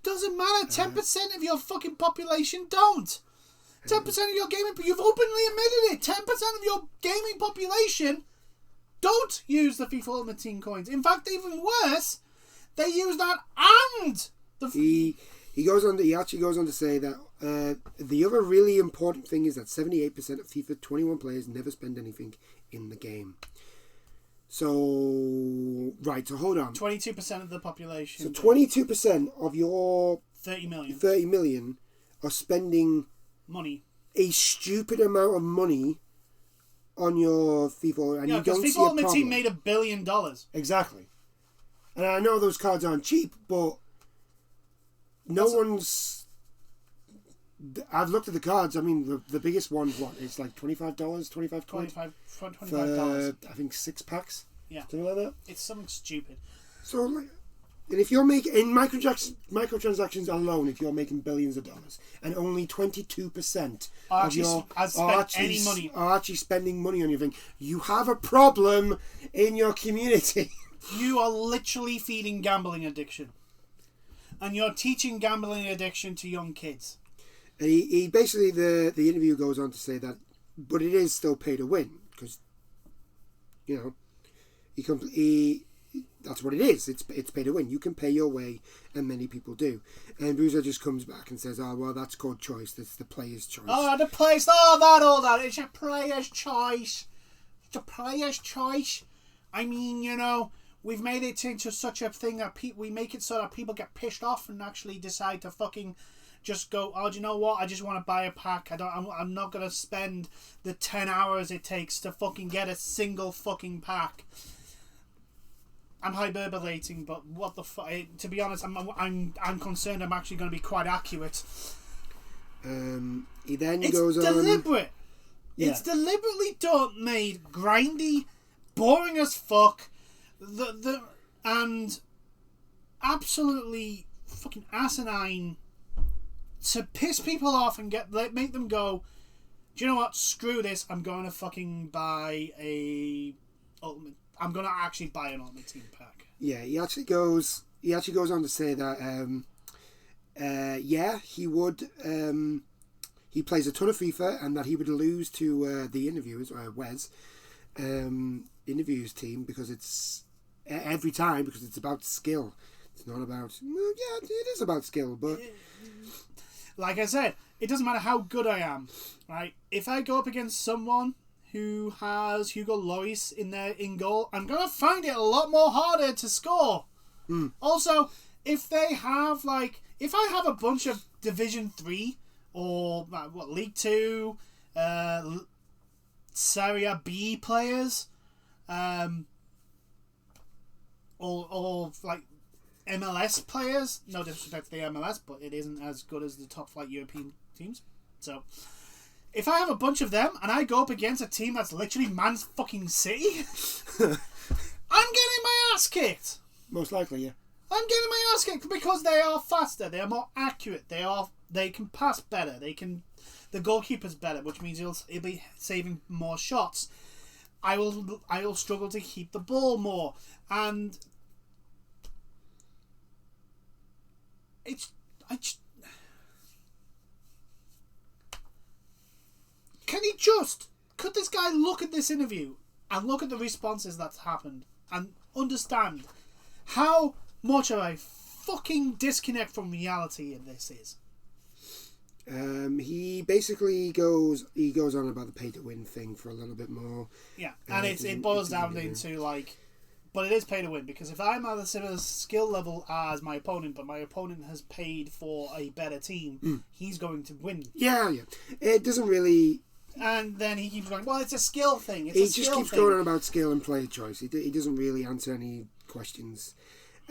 Doesn't matter, 10% of your fucking population don't! 10% of your gaming... You've openly admitted it! 10% of your gaming population don't use the FIFA Ultimate Team coins. In fact, even worse, they use that and... He actually goes on to say that the other really important thing is that 78% of FIFA 21 players never spend anything in the game. So, right, so hold on. 22% of the population. So 22% of your 30 million are spending money. A stupid amount of money on your FIFA. And you don't see a problem. FIFA Ultimate Team made $1 billion. Exactly. And I know those cards aren't cheap, but I've looked at the cards. I mean, the biggest one, it's like $25, $25. For, I think 6 packs. Yeah. Something like that. It's something stupid. So, like, and if you're making, in microtransactions alone, if you're making billions of dollars, and only 22% of your are actually spending money on your thing, you have a problem in your community. You are literally feeding gambling addiction. And you're teaching gambling addiction to young kids. And he basically, the interview goes on to say that, but it is still pay to win, because, you know, that's what it is. It's pay to win. You can pay your way, and many people do. And Boozer just comes back and says, oh, well, that's called choice. That's the player's choice. Oh, the player's, all that. It's a player's choice. It's a player's choice. I mean, you know, we've made it into such a thing that we make it so that people get pissed off and actually decide to fucking just go, oh, do you know what? I just want to buy a pack. I'm not going to spend the 10 hours it takes to fucking get a single fucking pack. I'm hyperbolating, but what the fuck? To be honest, I'm concerned I'm actually going to be quite accurate. He then goes on. It's deliberate. Yeah. It's deliberately made grindy, boring as fuck, and absolutely fucking asinine to piss people off and make them go, do you know what? Screw this. I'm going to fucking buy I'm going to actually buy an Ultimate Team pack. Yeah, he actually goes on to say that he would he plays a ton of FIFA, and that he would lose to the interviewers, Wes interviews team, because it's every time, because it's about skill. It's not about, it is about skill, but like I said, it doesn't matter how good I am, right? If I go up against someone who has Hugo Lloris in goal, I'm going to find it a lot more harder to score. Also, if I have a bunch of Division 3 or League 2, Serie B players, or like MLS players, no disrespect to the MLS, but it isn't as good as the top flight European teams. So if I have a bunch of them and I go up against a team that's literally Man fucking City, I'm getting my ass kicked. Most likely, yeah. I'm getting my ass kicked because they are faster, they are more accurate, they can pass better, the goalkeeper's better, which means he'll be saving more shots. I will struggle to keep the ball more, and could this guy look at this interview and look at the responses that's happened and understand how much of a fucking disconnect from reality this is? He basically goes on about the pay to win thing for a little bit more. Yeah, and it boils down into like But it is pay to win, because if I'm at a similar skill level as my opponent, but my opponent has paid for a better team, he's going to win. Yeah. It doesn't really... And then he keeps going, well, it's a skill thing. He just keeps going on about skill and player choice. He doesn't really answer any questions.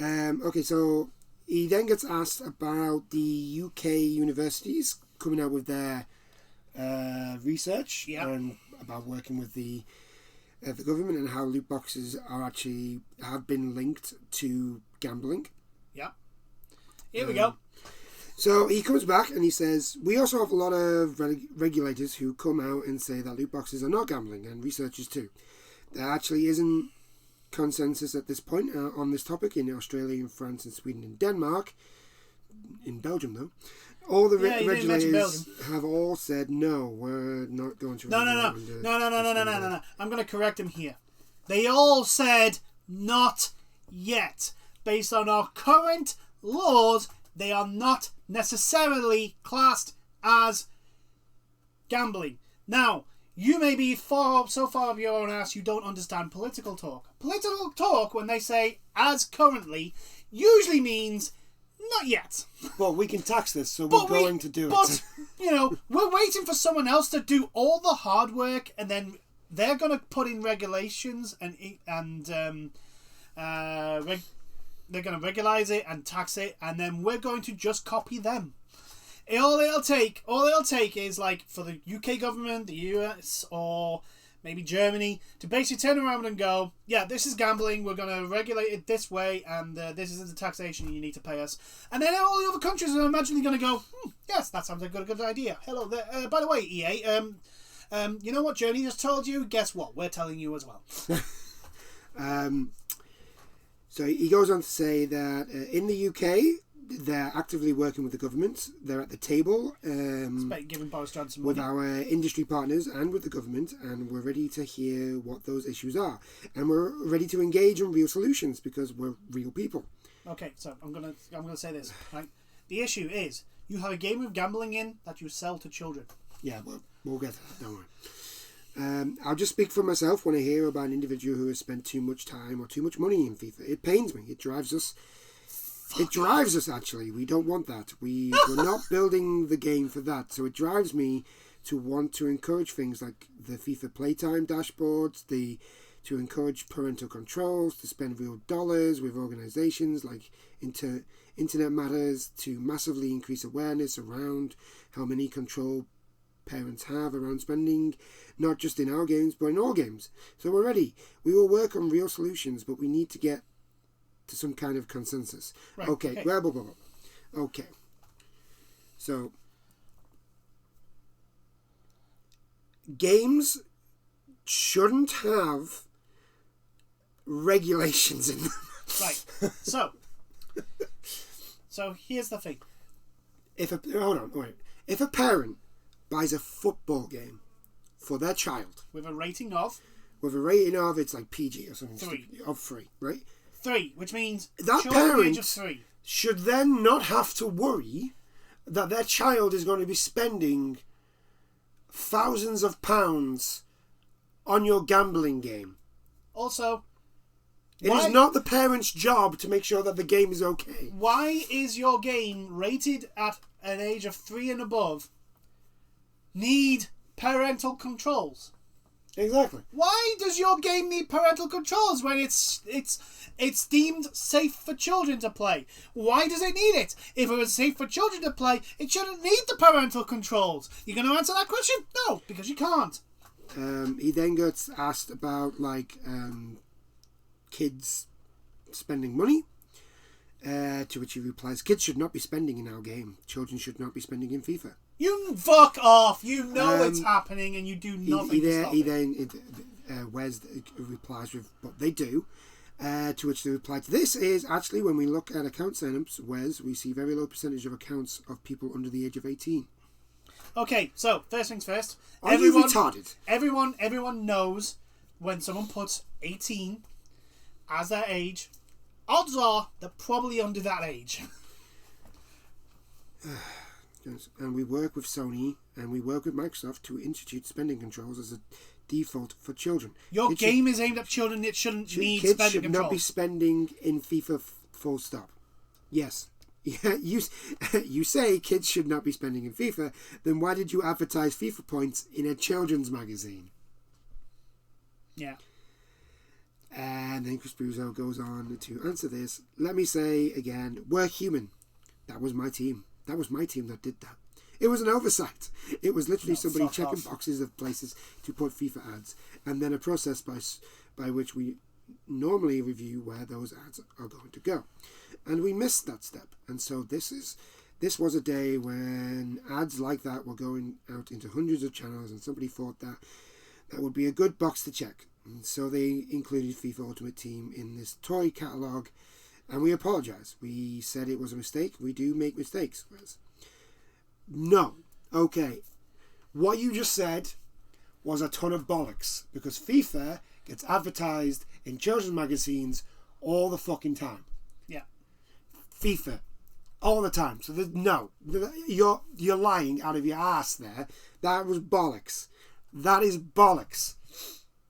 Okay, so he then gets asked about the UK universities coming out with their research and about working with the government and how loot boxes have been linked to gambling. Yeah. Here we go. So he comes back and he says, we also have a lot of regulators who come out and say that loot boxes are not gambling, and researchers too. There actually isn't consensus at this point on this topic in Australia, in France, and Sweden, and Denmark. In Belgium, though. All the regulators have all said, no, we're not going to... No. I'm going to correct him here. They all said, not yet. Based on our current laws, they are not necessarily classed as gambling. Now, you may be so far up your own ass you don't understand political talk. Political talk, when they say as currently, usually means not yet. Well, we can tax this, so we're going to do it. But, we're waiting for someone else to do all the hard work, and then they're going to put in regulations and they're going to regularize it and tax it, and then we're going to just copy them. All it'll take is, like, for the UK government, the US, or maybe Germany, to basically turn around and go, yeah, this is gambling, we're going to regulate it this way, and this is the taxation you need to pay us. And then all the other countries are imaginally going to go, yes, that sounds like a good idea. Hello there. By the way, EA, you know what Germany just told you? Guess what? We're telling you as well. So he goes on to say that in the UK, they're actively working with the government. They're at the table giving Boris Johnson money. With our industry partners and with the government, and we're ready to hear what those issues are. And we're ready to engage in real solutions because we're real people. Okay, so I'm gonna say this. Right? The issue is you have a game of gambling in that you sell to children. Yeah, we'll get to that, don't worry. I'll just speak for myself when I hear about an individual who has spent too much time or too much money in FIFA. It pains me. It drives us. It drives us, actually. We don't want that. We're not building the game for that. So it drives me to want to encourage things like the FIFA playtime dashboards, to encourage parental controls, to spend real dollars with organisations like Internet Matters, to massively increase awareness around how many control parents have around spending, not just in our games, but in all games. So we're ready. We will work on real solutions, but we need to get to some kind of consensus. Right, okay. Blah, blah, blah, blah. Okay. So, games shouldn't have regulations in them. Right. So here's the thing. If a parent buys a football game for their child with a rating of it's like PG or something 3 of 3, right? 3, which means that parent should then not have to worry that their child is going to be spending thousands of pounds on your gambling game. Also, it is not the parent's job to make sure that the game is okay. Why is your game rated at an age of 3 and above need parental controls? Exactly. Why does your game need parental controls when it's deemed safe for children to play? Why does it need it? If it was safe for children to play, it shouldn't need the parental controls. You going to answer that question? No, because you can't. He then gets asked about kids spending money. To which he replies, kids should not be spending in our game. Children should not be spending in FIFA. You fuck off! You know it's happening and you do nothing to stop it. Wes replies with, but they do. To which the reply to this is, actually, when we look at account signups, Wes, we see very low percentage of accounts of people under the age of 18. Okay, so, first things first. Are you retarded? Everyone knows when someone puts 18 as their age, odds are they're probably under that age. And we work with Sony and we work with Microsoft to institute spending controls as a default for children. Your game is aimed at children. It shouldn't need kids spending should controls. not be spending in FIFA. Full stop. Yes. Yeah, you say kids should not be spending in FIFA. Then why did you advertise FIFA points in a children's magazine? Yeah. And then Chris Bruzo goes on to answer this. Let me say again, we're human. That was my team. That was my team that did that. It was an oversight. It was literally somebody checking boxes of places to put FIFA ads, and then a process by which we normally review where those ads are going to go. And we missed that step. And so this was a day when ads like that were going out into hundreds of channels, and somebody thought that would be a good box to check. And so they included FIFA Ultimate Team in this toy catalogue, and we apologise. We said it was a mistake. We do make mistakes. No. Okay. What you just said was a ton of bollocks, because FIFA gets advertised in children's magazines all the fucking time. Yeah. FIFA. All the time. So you're lying out of your ass there. That was bollocks. That is bollocks.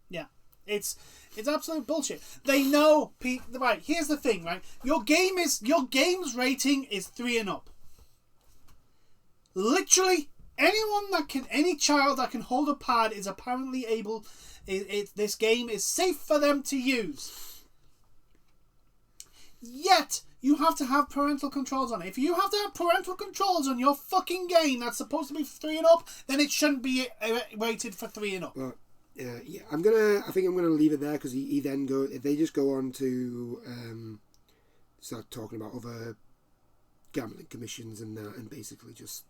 Yeah. It's absolute bullshit. They know, right, here's the thing, right? Your game's rating is 3 and up. Literally, any child that can hold a pad is apparently able. This game is safe for them to use. Yet you have to have parental controls on it. If you have to have parental controls on your fucking game that's supposed to be 3 and up, then it shouldn't be rated for 3 and up. Well, yeah, I think I'm gonna leave it there, because he then go. If they just go on to start talking about other gambling commissions and that, and basically just.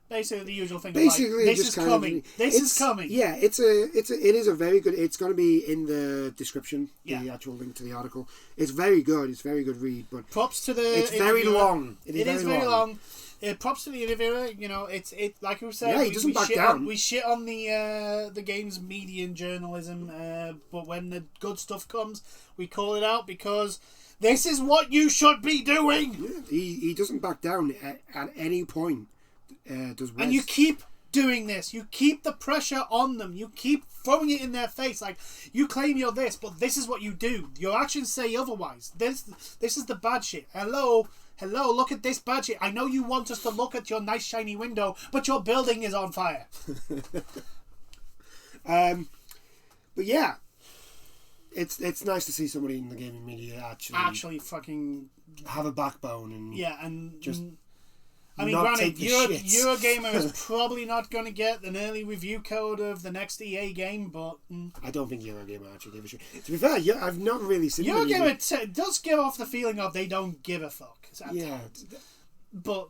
Basically, the usual thing. Basically, like, this is coming. This is coming. Yeah, it is a very good. It's going to be in the description. Yeah. The actual link to the article. It's very good. It's a very good read. But props to the. It's very long. It is very long. Props to the interviewer. You know, it's like we said. Yeah, he doesn't back down. We shit on the game's media and journalism, but when the good stuff comes, we call it out, because this is what you should be doing. Yeah, he doesn't back down at any point. And you keep doing this. You keep the pressure on them. You keep throwing it in their face. Like, you claim you're this, but this is what you do. Your actions say otherwise. This is the bad shit. Hello, look at this bad shit. I know you want us to look at your nice shiny window, but your building is on fire. But yeah, it's nice to see somebody in the gaming media actually fucking have a backbone and just. I mean, granted, Eurogamer is probably not going to get an early review code of the next EA game, but I don't think Eurogamer actually give a shit. To be fair, I've not really seen Eurogamer does give off the feeling of they don't give a fuck. Yeah, but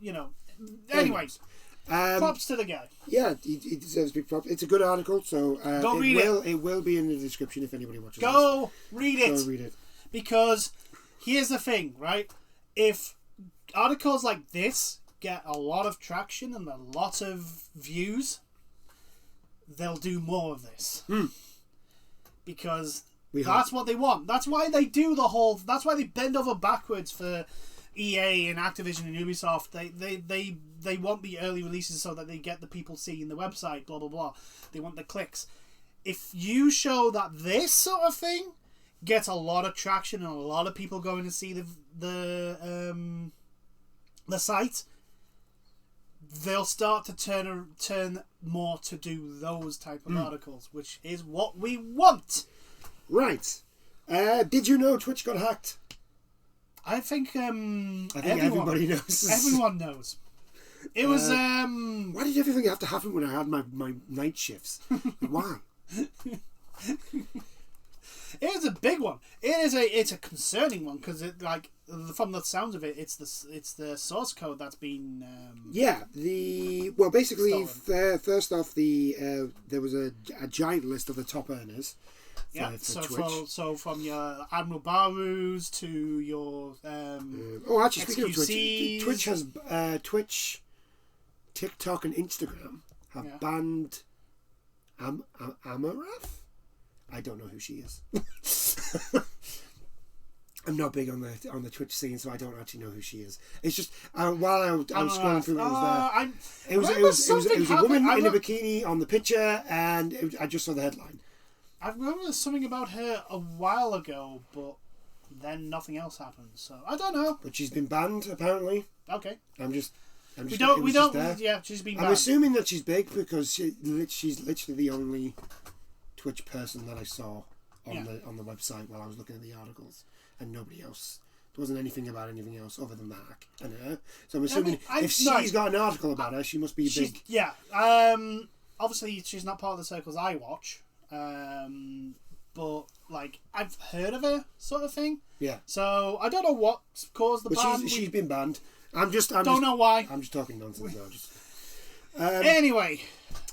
anyways, props to the guy. Yeah, he deserves big props. It's a good article, so go read it. It will be in the description if anybody watches. Go read it. Go read it. Because here's the thing, right? If articles like this get a lot of traction and a lot of views, they'll do more of this. Because that's what they want. That's why they do that's why they bend over backwards for EA and Activision and Ubisoft. They want the early releases so that they get the people seeing the website, blah blah blah. They want the clicks. If you show that this sort of thing gets a lot of traction and a lot of people going to see the site, they'll start to turn more to do those type of articles, which is what we want. Right. Did you know Twitch got hacked? I think everybody knows. Everyone knows. It was why did everything have to happen when I had my night shifts? Why? It is a big one. It's a concerning one, because from the sounds of it, it's the source code that's been basically first off, there was a giant list of the top earners. For Twitch. So from your Admiral Barus to your speaking of Twitch, Twitch has Twitch, TikTok, and Instagram have banned Amarath. I don't know who she is. I'm not big on the Twitch scene, so I don't actually know who she is. It's just while I was scrolling through, it was a woman in a bikini on the picture, and I just saw the headline. I remember something about her a while ago, but then nothing else happened. So I don't know. But she's been banned apparently. Okay. We don't. Yeah, she's been banned. I'm assuming that she's big because she's literally the only Twitch person that I saw on the website while I was looking at the articles, and nobody else. There wasn't anything about anything else other than Mark and her. So I'm assuming if she's got an article about her, she must be big. Yeah. Obviously, she's not part of the circles I watch. But like I've heard of her, sort of thing. Yeah. So I don't know what caused the ban. She's been banned. I don't know why. I'm just talking nonsense now. Anyway.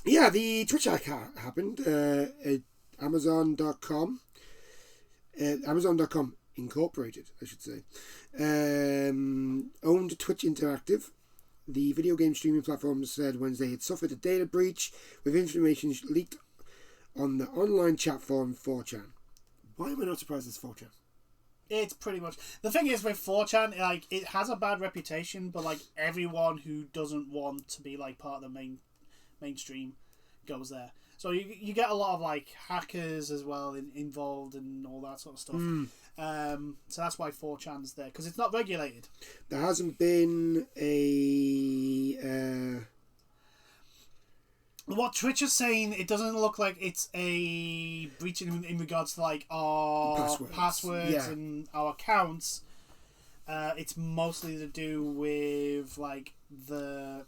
Yeah, the Twitch hack happened at Amazon.com. Amazon.com Incorporated, I should say. Owned Twitch Interactive. The video game streaming platform said Wednesday it suffered a data breach with information leaked on the online chat forum 4chan. Why am I not surprised it's 4chan? It's pretty much... The thing is with 4chan, like, it has a bad reputation, but, like, everyone who doesn't want to be, like, part of the mainstream goes there. So you get a lot of, like, hackers as well involved and all that sort of stuff. So that's why 4chan's there, because it's not regulated. There hasn't been a... What Twitch is saying, it doesn't look like it's a breach in regards to like our passwords and our accounts. It's mostly to do with like the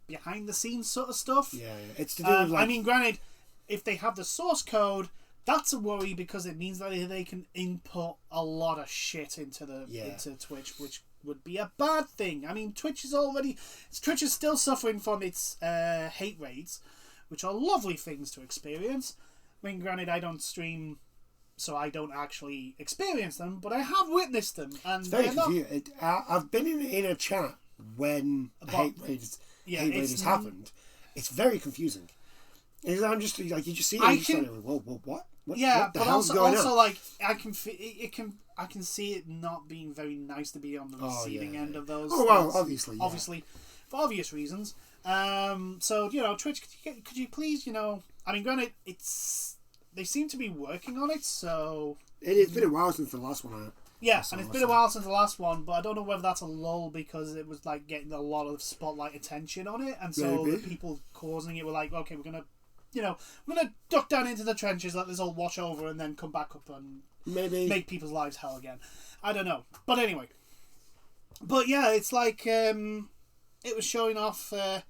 behind the scenes sort of stuff. Yeah. It's to do with like... I mean, granted, if they have the source code, that's a worry because it means that they can input a lot of shit into Twitch, which would be a bad thing. I mean, Twitch is still suffering from its hate raids, which are lovely things to experience. I mean, granted, I don't stream, so I don't actually experience them, but I have witnessed them, and it's very confusing. I've been in a chat when hate raids has happened. It's very confusing. I'm just like, you just see it, and you're like, whoa, what? What the hell's going on? Like I can see it not being very nice to be on the receiving end of those. Oh well, obviously, for obvious reasons. So Twitch, could you please, I mean, granted, they seem to be working on it, so it's been a while since the last one. Yes, and it's been a while since the last one, but I don't know whether that's a lull because it was like getting a lot of spotlight attention on it, and so the people causing it were like, okay, we're gonna duck down into the trenches, let this all wash over, and then come back up and maybe make people's lives hell again. I don't know. But anyway. But yeah, it's like it was showing off. I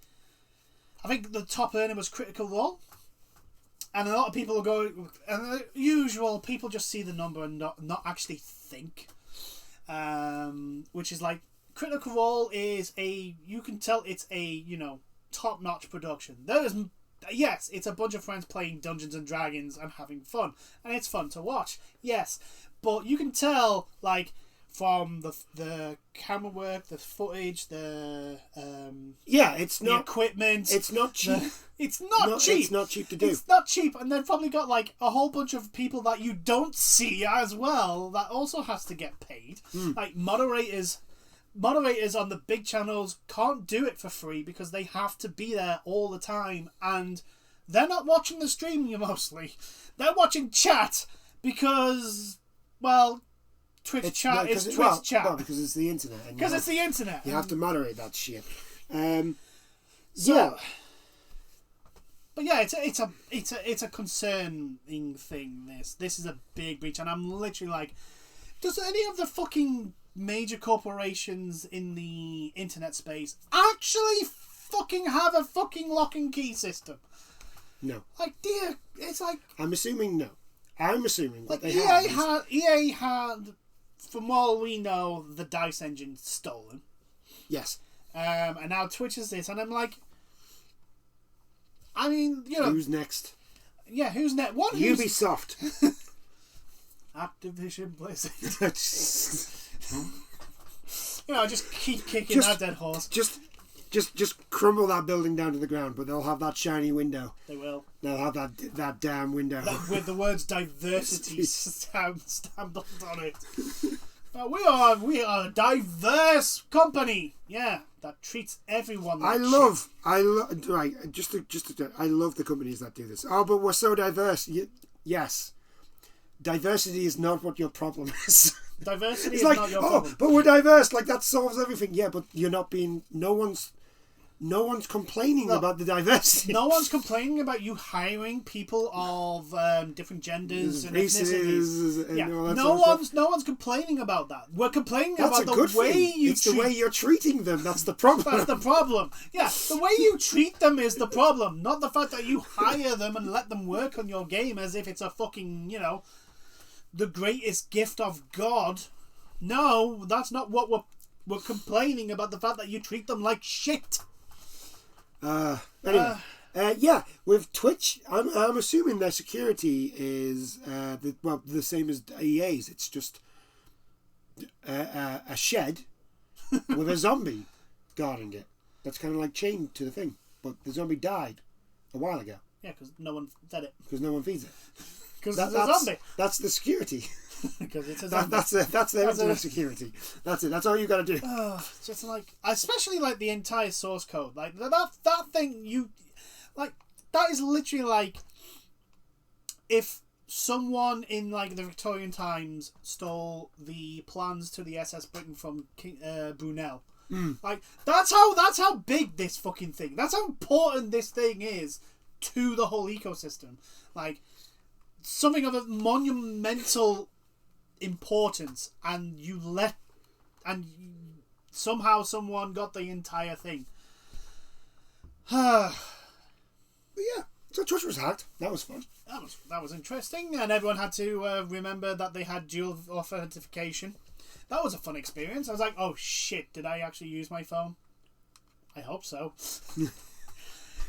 think the top earner was Critical Role, and a lot of people are going. And the usual people just see the number and not actually think. Which is like Critical Role is you can tell it's a top notch production. Yes, it's a bunch of friends playing Dungeons and Dragons and having fun, and it's fun to watch. Yes, but you can tell, like, from the camera work, the footage, the equipment. It's not cheap. It's not cheap. It's not cheap to do. It's not cheap, and they've probably got like a whole bunch of people that you don't see as well that also has to get paid, like moderators. Moderators on the big channels can't do it for free because they have to be there all the time, and they're not watching the stream mostly. They're watching chat because, well, Twitch chat is Twitch chat. Well, because it's the internet. Because it's the internet. You have to moderate that shit. But yeah, it's a concerning thing. This is a big breach, and I'm literally like, does any of the fucking major corporations in the internet space actually fucking have a fucking lock and key system? No. Like, it's like... I'm assuming no. I'm assuming like they EA had, from all we know, the DICE engine stolen. Yes. And now Twitch is this, and I'm like... I mean, who's next? Yeah, who's next? Ubisoft. Activision PlayStation. Just keep kicking that dead horse. Just crumble that building down to the ground, but they'll have that shiny window. They will. They'll have that damn window with the words diversity stamped on it. We are a diverse company. Yeah, that treats everyone like shit. I love the companies that do this. Oh, but we're so diverse. Yes. Diversity is not what your problem is. Diversity is not your problem. But we're diverse. Like, that solves everything. Yeah, but you're not being... No one's complaining about the diversity. No one's complaining about you hiring people of different genders and ethnicities. And all that no one's complaining about that. We're complaining about the way the way you're treating them. That's the problem. That's the problem. Yeah, the way you treat them is the problem, not the fact that you hire them and let them work on your game as if it's a fucking, the greatest gift of God. No, that's not what we're complaining about. The fact that you treat them like shit. Anyway, with Twitch, I'm assuming their security is the same as EA's. It's just a shed with a zombie guarding it. That's kind of like chained to the thing, but the zombie died a while ago. Yeah, because no one fed it. Because no one feeds it. Because it's a zombie. That's the security. Because it's a zombie. That's their internet security. That's it. That's all you got to do. Just especially the entire source code, that thing that is literally like if someone in the Victorian times stole the plans to the SS Britain from King Brunel. That's how big this fucking thing. That's how important this thing is to the whole ecosystem. Something of a monumental importance, and somehow someone got the entire thing. But yeah, so Twitch was hacked. That was fun. That was interesting, and everyone had to remember that they had dual authentication. That was a fun experience. I was like, oh shit, did I actually use my phone? I hope so.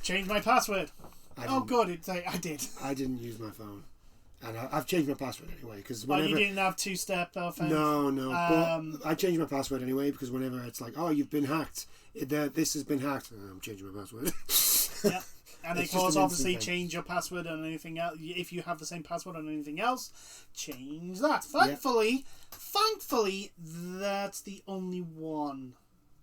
Change my password. Oh good, I did. I didn't use my phone. And I've changed my password anyway, because whenever... Oh, you didn't have two-step authentication? No. But I changed my password anyway, because whenever it's like, oh, you've been hacked. This has been hacked. I'm changing my password. Yeah. And they can obviously change your password on anything else. If you have the same password on anything else, change that. Thankfully, that's the only one.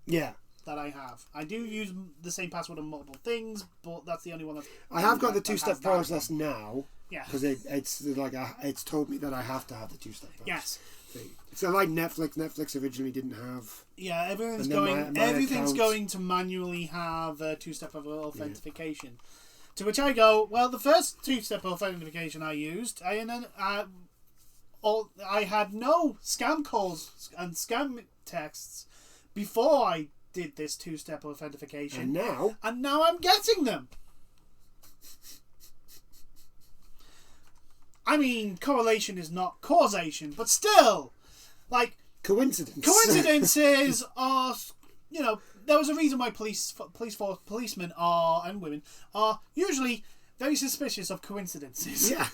Yeah. That I have. I do use the same password on multiple things, but that's the only one. I have got the two-step process now. Yeah. Because it's told me that I have to have the two-step process. Yes. So like Netflix. Netflix originally didn't have. Yeah, everything's going to manually have two-step authentication. Yeah. To which I go, well, the first two-step authentication I used, I had no scam calls and scam texts before I did this two-step authentication. And now I'm getting them. I mean, correlation is not causation, but still, coincidences are, there was a reason why policemen and women are usually very suspicious of coincidences. Yeah.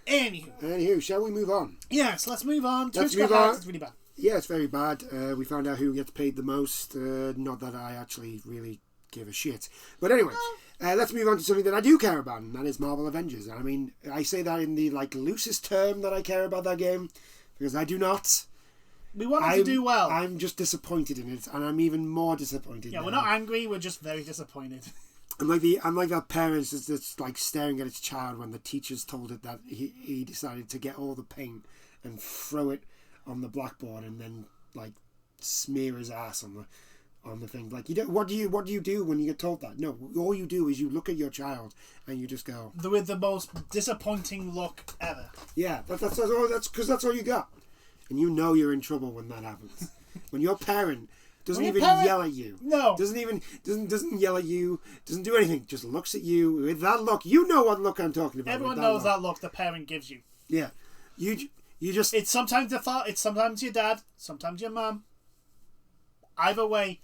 Anywho, shall we move on? Yes, let's move on. Twitch got hacked. It's really bad. Yeah, it's very bad. We found out who gets paid the most. Not that I actually really give a shit. But anyway, let's move on to something that I do care about, and that is Marvel Avengers. I mean, I say that in the loosest term that I care about that game, because I do not. We want it to do well. I'm just disappointed in it, and I'm even more disappointed. Yeah, now. We're not angry. We're just very disappointed. I'm like that parent that's staring at its child when the teachers told it that he decided to get all the paint and throw it on the blackboard and then smear his ass on the thing. What do you do when you get told that? No, all you do is you look at your child and you just go with the most disappointing look ever. Yeah, that's because that's all you got, and you're in trouble when that happens. When your parent doesn't yell at you, doesn't yell at you, doesn't do anything, just looks at you with that look. You know what look I'm talking about. Everyone knows that look the parent gives you. Yeah, you just. It's sometimes it's sometimes your dad, sometimes your mum. Either way,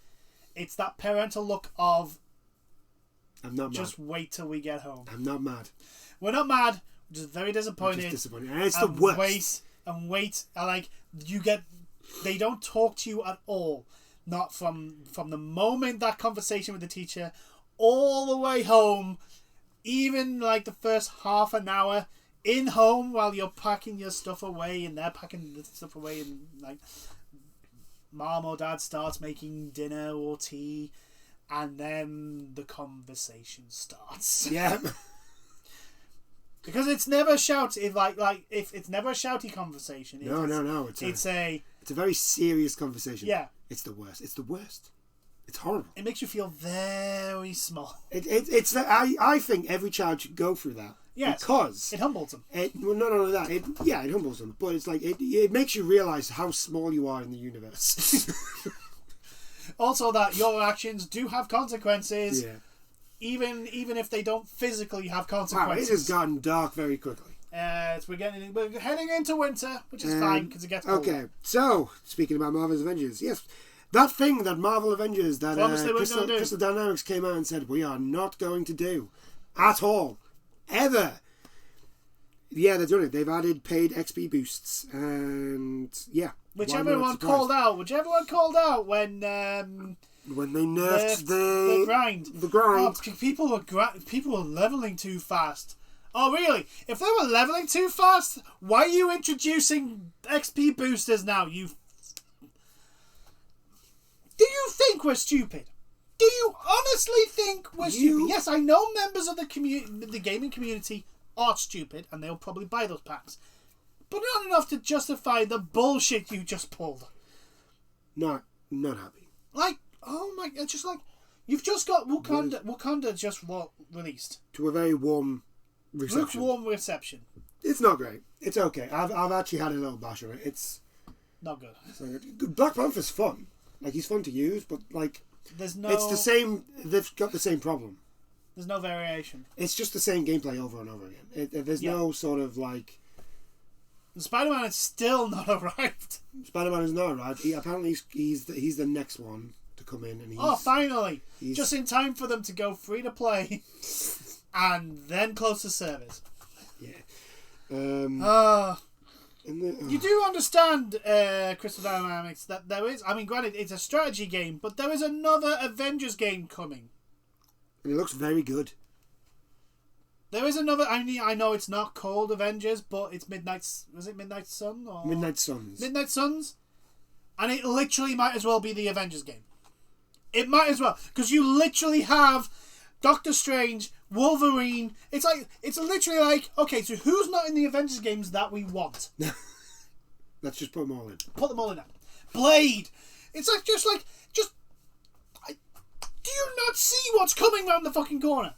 it's that parental look of. I'm not mad. Just wait till we get home. I'm not mad. We're not mad. We're just very disappointed. And it's the worst. Wait. They don't talk to you at all. Not from the moment that conversation with the teacher, all the way home. Even the first half an hour in home while you're packing your stuff away and they're packing the stuff away, and like mom or dad starts making dinner or tea, and then the conversation starts. Yeah. Because it's never if it's never a shouty conversation. No. It's a very serious conversation. Yeah. It's the worst. It's horrible. It makes you feel very small. I think every child should go through that. Yes. Because it humbles them. Not only that. It humbles them, but it's like it makes you realise how small you are in the universe. Also, that your actions do have consequences. Yeah. Even if they don't physically have consequences. Wow, it has gotten dark very quickly. We're heading into winter, which is fine because it gets colder. Okay, so speaking about Marvel's Avengers, yes, that thing that Marvel Avengers that Crystal Dynamics came out and said we are not going to do at all, ever. Yeah, they're doing it. They've added paid XP boosts, and yeah, which everyone called out when they nerfed the grind. The grind. Oh, people were leveling too fast. Oh, really? If they were leveling too fast, why are you introducing XP boosters now? Do you think we're stupid? Do you honestly think we're stupid? Yes, I know members of the gaming community are stupid, and they'll probably buy those packs, but not enough to justify the bullshit you just pulled. Not happy. Like, oh my! It's just like you've just got Wakanda. Wakanda just released to a very warm reception. Lukewarm reception. It's not great. It's okay. I've actually had a little bash on it. It's not good. Black Panther's fun. Like, he's fun to use, but like it's the same. They've got the same problem. There's no variation. It's just the same gameplay over and over again. There's no sort of like. Spider-Man is still not arrived. Spider-Man is not arrived. Apparently he's the next one to come in, and finally, just in time for them to go free to play, and then close the servers. Yeah. You do understand, Crystal Dynamics, that there is. I mean, granted, it's a strategy game, but there is another Avengers game coming. And it looks very good. There is another. I know it's not called Avengers, but it's Was it Midnight Sun or Midnight Suns? Midnight Suns, and it literally might as well be the Avengers game. It might as well, because you literally have Doctor Strange, Wolverine. It's literally like, okay, so who's not in the Avengers games that we want? Let's just put them all in. Put them all in. Blade. It's like just. Do you not see what's coming around the fucking corner?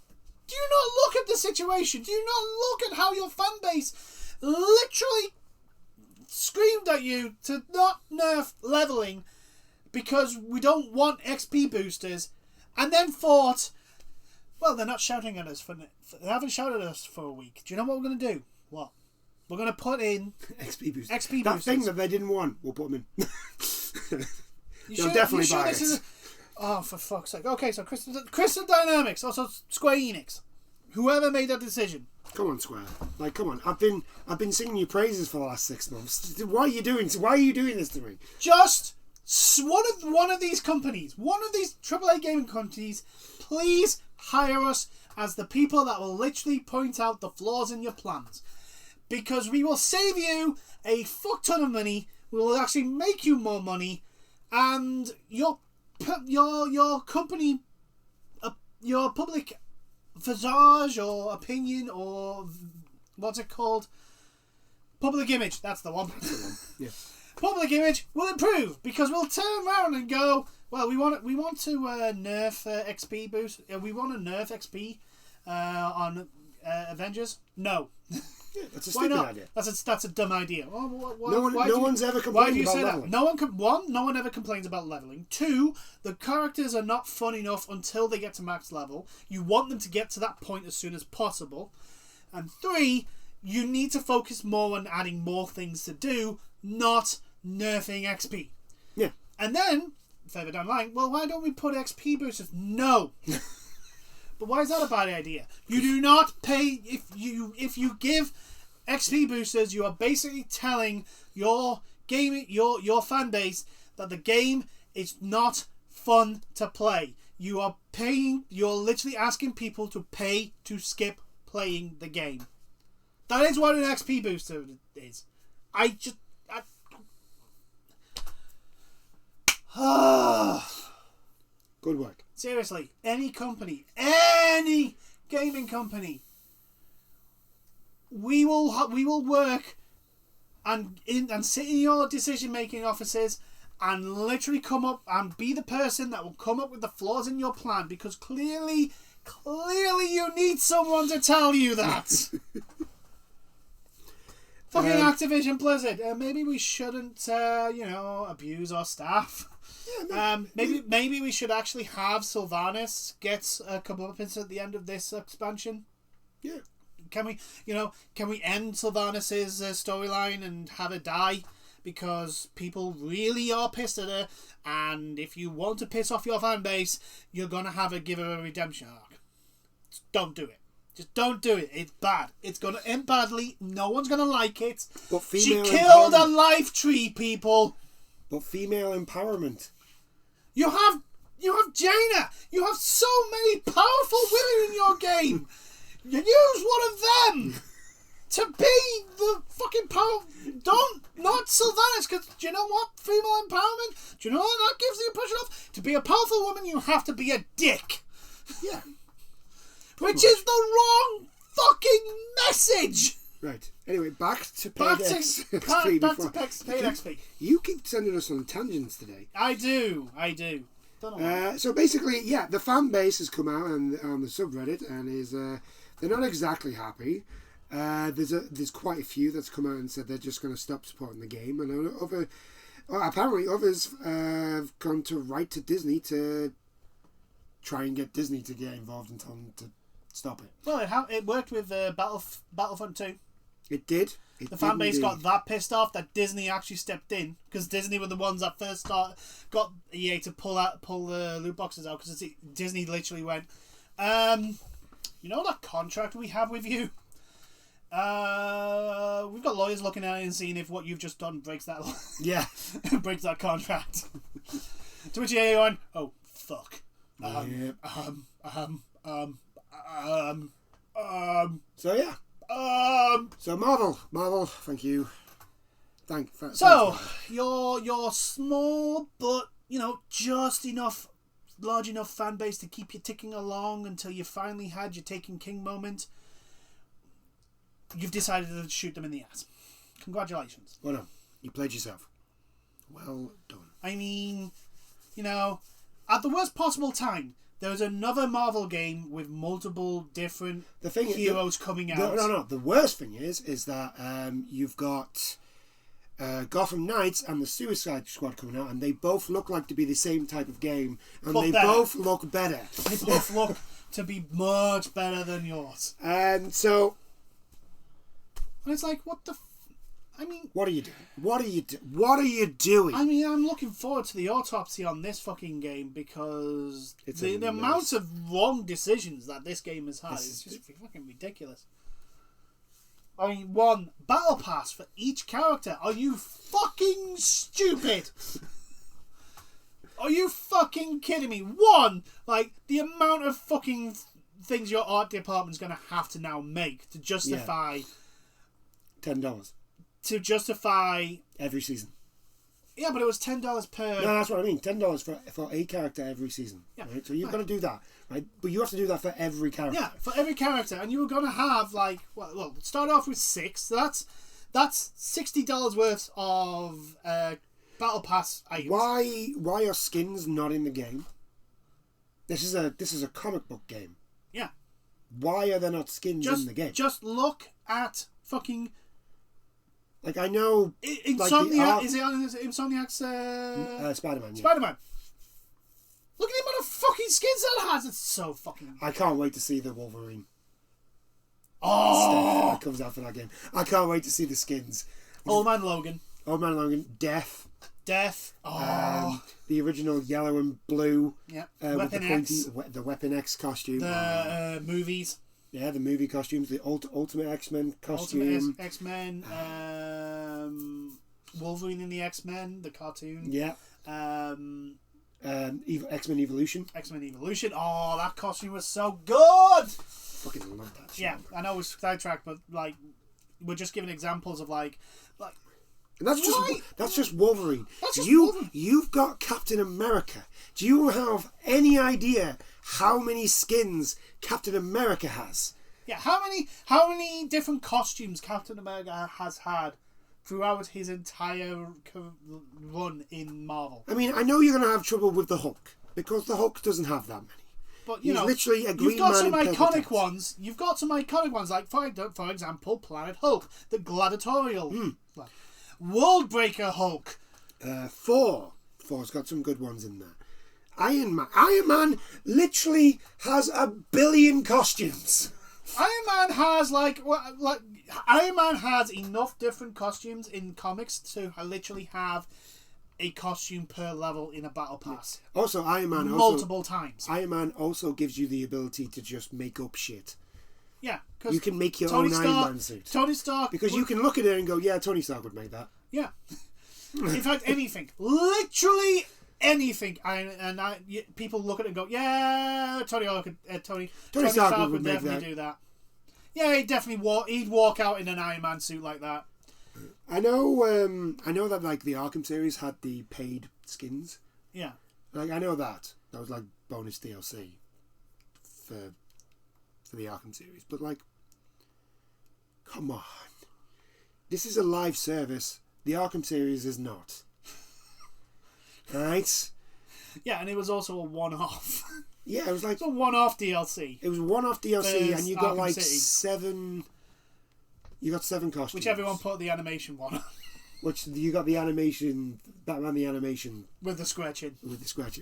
Do you not look at the situation? Do you not look at how your fan base literally screamed at you to not nerf leveling because we don't want XP boosters, and then thought, well, they're not shouting at us they haven't shouted at us for a week. Do you know what we're going to do? What? We're going to put in XP boosters. That thing that they didn't want, we'll put them in. They'll definitely buy it. Oh, for fuck's sake. Okay, so Crystal Dynamics, also Square Enix. Whoever made that decision. Come on, Square. Like, come on. I've been singing your praises for the last 6 months. Why are you doing this to me? Just one of these companies, one of these AAA gaming companies, please hire us as the people that will literally point out the flaws in your plans. Because we will save you a fuck ton of money, we will actually make you more money, and your company, your public visage or opinion or what's it called? Public image. That's the one. Yeah. Public image will improve because we'll turn around and go, well, we want to nerf XP boost. We want to nerf XP on Avengers. No. Yeah, that's a Why stupid not? idea. That's a dumb idea. No one's ever complained about leveling. No one ever complains about leveling. 2, the characters are not fun enough until they get to max level. You want them to get to that point as soon as possible. And 3, you need to focus more on adding more things to do, not nerfing XP. Yeah. And then, further down the line, well, why don't we put XP boosters? No. But why is that a bad idea? You do not pay if you give XP boosters. You are basically telling your fan base that the game is not fun to play. You are paying. You're literally asking people to pay to skip playing the game. That is what an XP booster is. Good work. Seriously, any gaming company, we will work and sit in your decision making offices and literally come up and be the person that will come up with the flaws in your plan, because clearly you need someone to tell you that. Fucking Activision Blizzard. Maybe we shouldn't, abuse our staff. Yeah, maybe we should actually have Sylvanas get a couple of pins at the end of this expansion. Yeah. Can we end Sylvanas' storyline and have her die? Because people really are pissed at her, and if you want to piss off your fan base, you're gonna have to give her a redemption arc. Just don't do it. Just don't do it. It's bad. It's gonna end badly. No one's gonna like it. But she killed a life tree, people. But female empowerment. You have Jaina. You have so many powerful women in your game. You use one of them to be the fucking power. Not Sylvanas, because do you know what? Female empowerment. Do you know what that gives the impression of? To be a powerful woman, you have to be a dick. Yeah. Which is the wrong fucking message. Right. Anyway, back to Paid XP. You keep sending us on tangents today. I do. Don't know so basically, yeah, the fan base has come out on the subreddit and is they're not exactly happy. There's quite a few that's come out and said they're just going to stop supporting the game, and apparently others have gone to write to Disney to try and get Disney to get involved and tell them to stop it. Well, it worked with Battlefront 2. It did. The fan base got that pissed off that Disney actually stepped in, because Disney were the ones that first got EA to pull the loot boxes out, because Disney literally went, you know that contract we have with you? We've got lawyers looking at it and seeing if what you've just done breaks that breaks that contract. To which EA went, oh fuck. So yeah. So Marvel, thank you. So you're small, but just large enough fan base to keep you ticking along until you finally had your Taken King moment. You've decided to shoot them in the ass. Congratulations. Well done. You played yourself. Well done. I mean, at the worst possible time, there was another Marvel game with multiple different heroes coming out. No. The worst thing is that you've got Gotham Knights and the Suicide Squad coming out, and they both look like to be the same type of game, and both look better. They both look to be much better than yours. And it's like, what the... I mean... What are you doing? What are you doing? I mean, I'm looking forward to the autopsy on this fucking game, because the amount of wrong decisions that this game has had is just fucking ridiculous. I mean, one battle pass for each character. Are you fucking stupid? Are you fucking kidding me? One, the amount of fucking things your art department's going to have to now make to justify... $10. To justify... Every season. Yeah, but it was $10 per... No, that's what I mean. $10 for a character every season. Yeah. Right? So you've got to do that, right? But you have to do that for every character. Yeah, for every character. And you were going to have, start off with 6. So that's $60 worth of Battle Pass items. Why are skins not in the game? This is a comic book game. Yeah. Why are there not skins in the game? Just look at fucking... I know... Insomniac... Is it on Insomniac's... Spider-Man, yeah. Spider-Man. Look at the amount of fucking skins that has. It's so fucking... I can't wait to see the Wolverine. Oh! Stuff that comes out for that game. I can't wait to see the skins. Old Man Logan. Death. Oh. The original yellow and blue. Yeah. Weapon X. The Weapon X costume. The movies. Yeah, the movie costumes, the Ultimate X-Men costume. Ultimate X-Men, Wolverine in the X-Men, the cartoon. Yeah. X-Men Evolution. X-Men Evolution. Oh, that costume was so good! Fucking love that shit. Yeah, I know it was sidetracked, but we're just giving examples of like. And that's just Wolverine. That's just Wolverine. You've got Captain America. Do you have any idea how many skins Captain America has? Yeah, how many different costumes Captain America has had throughout his entire run in Marvel? I mean, I know you're going to have trouble with the Hulk because the Hulk doesn't have that many. But he's literally a green man. You've got some iconic ones, like for example, Planet Hulk, the Gladiatorial, Worldbreaker Hulk. Thor's got some good ones in there. Iron Man literally has 1 billion costumes. Iron Man has Iron Man has enough different costumes in comics to literally have a costume per level in a battle pass. Also, Iron Man multiple times. Iron Man also gives you the ability to just make up shit. Yeah, you can make your own Iron Man suit. Tony Stark, because you can look at it and go, "Yeah, Tony Stark would make that." Yeah, in fact, anything, literally anything, people look at it and go, "Yeah, Tony Stark would definitely do that." Yeah, he'd walk out in an Iron Man suit like that. I know that like the Arkham series had the paid skins. Yeah, like I know that was like bonus DLC for the Arkham series, but like, come on, this is a live service. The Arkham series is not. Right? Yeah, and it was also a one-off. Yeah, it was like a one-off DLC. It was one-off DLC, and you got Arkham like City. 7. You got 7 costumes. Which everyone put the animation one on. Which you got the animation, Batman the animation. With the square chin.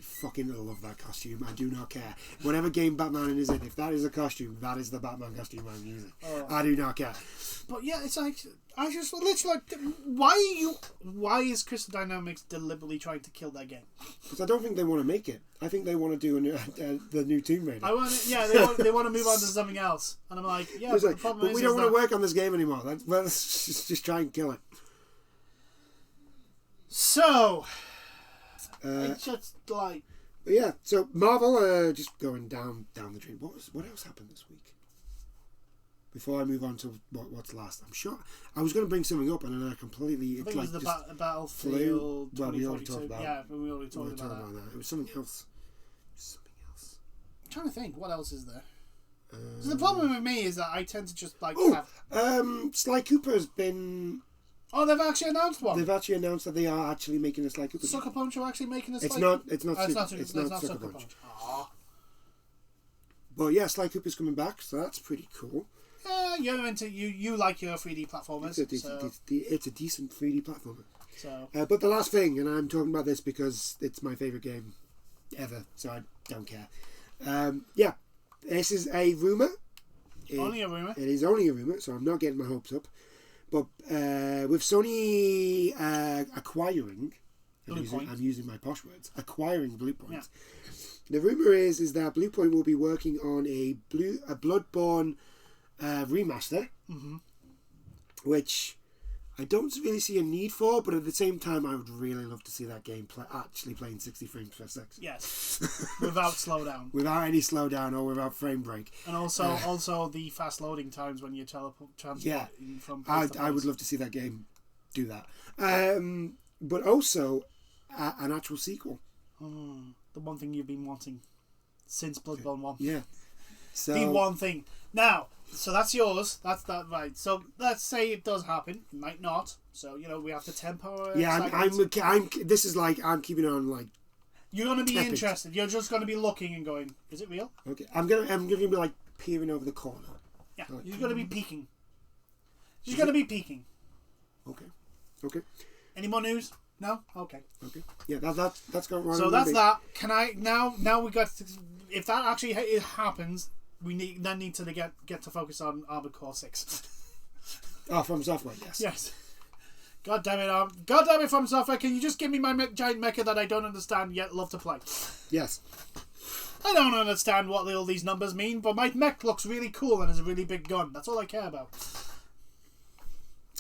Fucking love that costume. I do not care. Whatever game Batman is in, if that is a costume, that is the Batman costume I'm using. Oh. I do not care. But yeah, it's like, I just literally like, why is Crystal Dynamics deliberately trying to kill that game? Because I don't think they want to make it. I think they want to do the new Tomb Raider. They want to move on to something else. And I'm like, yeah, but the problem but we don't want to work on this game anymore. Let's just try and kill it. So, it's just like... But yeah, so Marvel, just going down the drain. What else happened this week? Before I move on to what's last, I'm sure I was going to bring something up, and then I completely... I think it was the Battlefield 2042. We already talked about. Yeah, we already talked about that. It was something else. I'm trying to think, what else is there? So the problem with me is that I tend to just like Sly Cooper's been... Oh, they've actually announced one. They've actually announced that they are actually making a Sly Cooper. Sucker Punch are actually making a Sly Cooper. It's not Sucker Punch. But yeah, Sly Cooper's coming back, so that's pretty cool. You're into you like your 3D platformers. It's a decent 3D platformer. So, but the last thing, and I'm talking about this because it's my favourite game ever, so I don't care. Yeah, this is a rumour. Only a rumour. It is only a rumour, so I'm not getting my hopes up. But with Sony acquiring, I'm using my posh words, acquiring Bluepoint. Yeah. The rumour is that Bluepoint will be working on a Bloodborne remaster, which I don't really see a need for, but at the same time, I would really love to see that game actually playing 60 frames per second. Yes, without slowdown. Without any slowdown or without frame break. And also the fast loading times when you transport. Yeah, from I would love to see that game do that. But also an actual sequel. The one thing you've been wanting since Bloodborne 1. Yeah. So the one thing. Now, so that's yours. That's that, right? So let's say it does happen. It might not. So we have to tempo. Yeah, I'm. This is like I'm keeping on like. You're gonna be interested. You're just gonna be looking and going, "Is it real?" Okay, I'm gonna be like peering over the corner. Yeah, you're gonna be peeking. You're gonna be peeking. Okay. Any more news? No. Okay. Yeah, that's going right. So that's that. Can I now we got to, if that actually happens. We need to get to focus on Armored Core 6. From Software, yes. Yes. God damn it, From Software! Can you just give me my giant mecha that I don't understand yet love to play? Yes. I don't understand what all these numbers mean, but my mech looks really cool and has a really big gun. That's all I care about.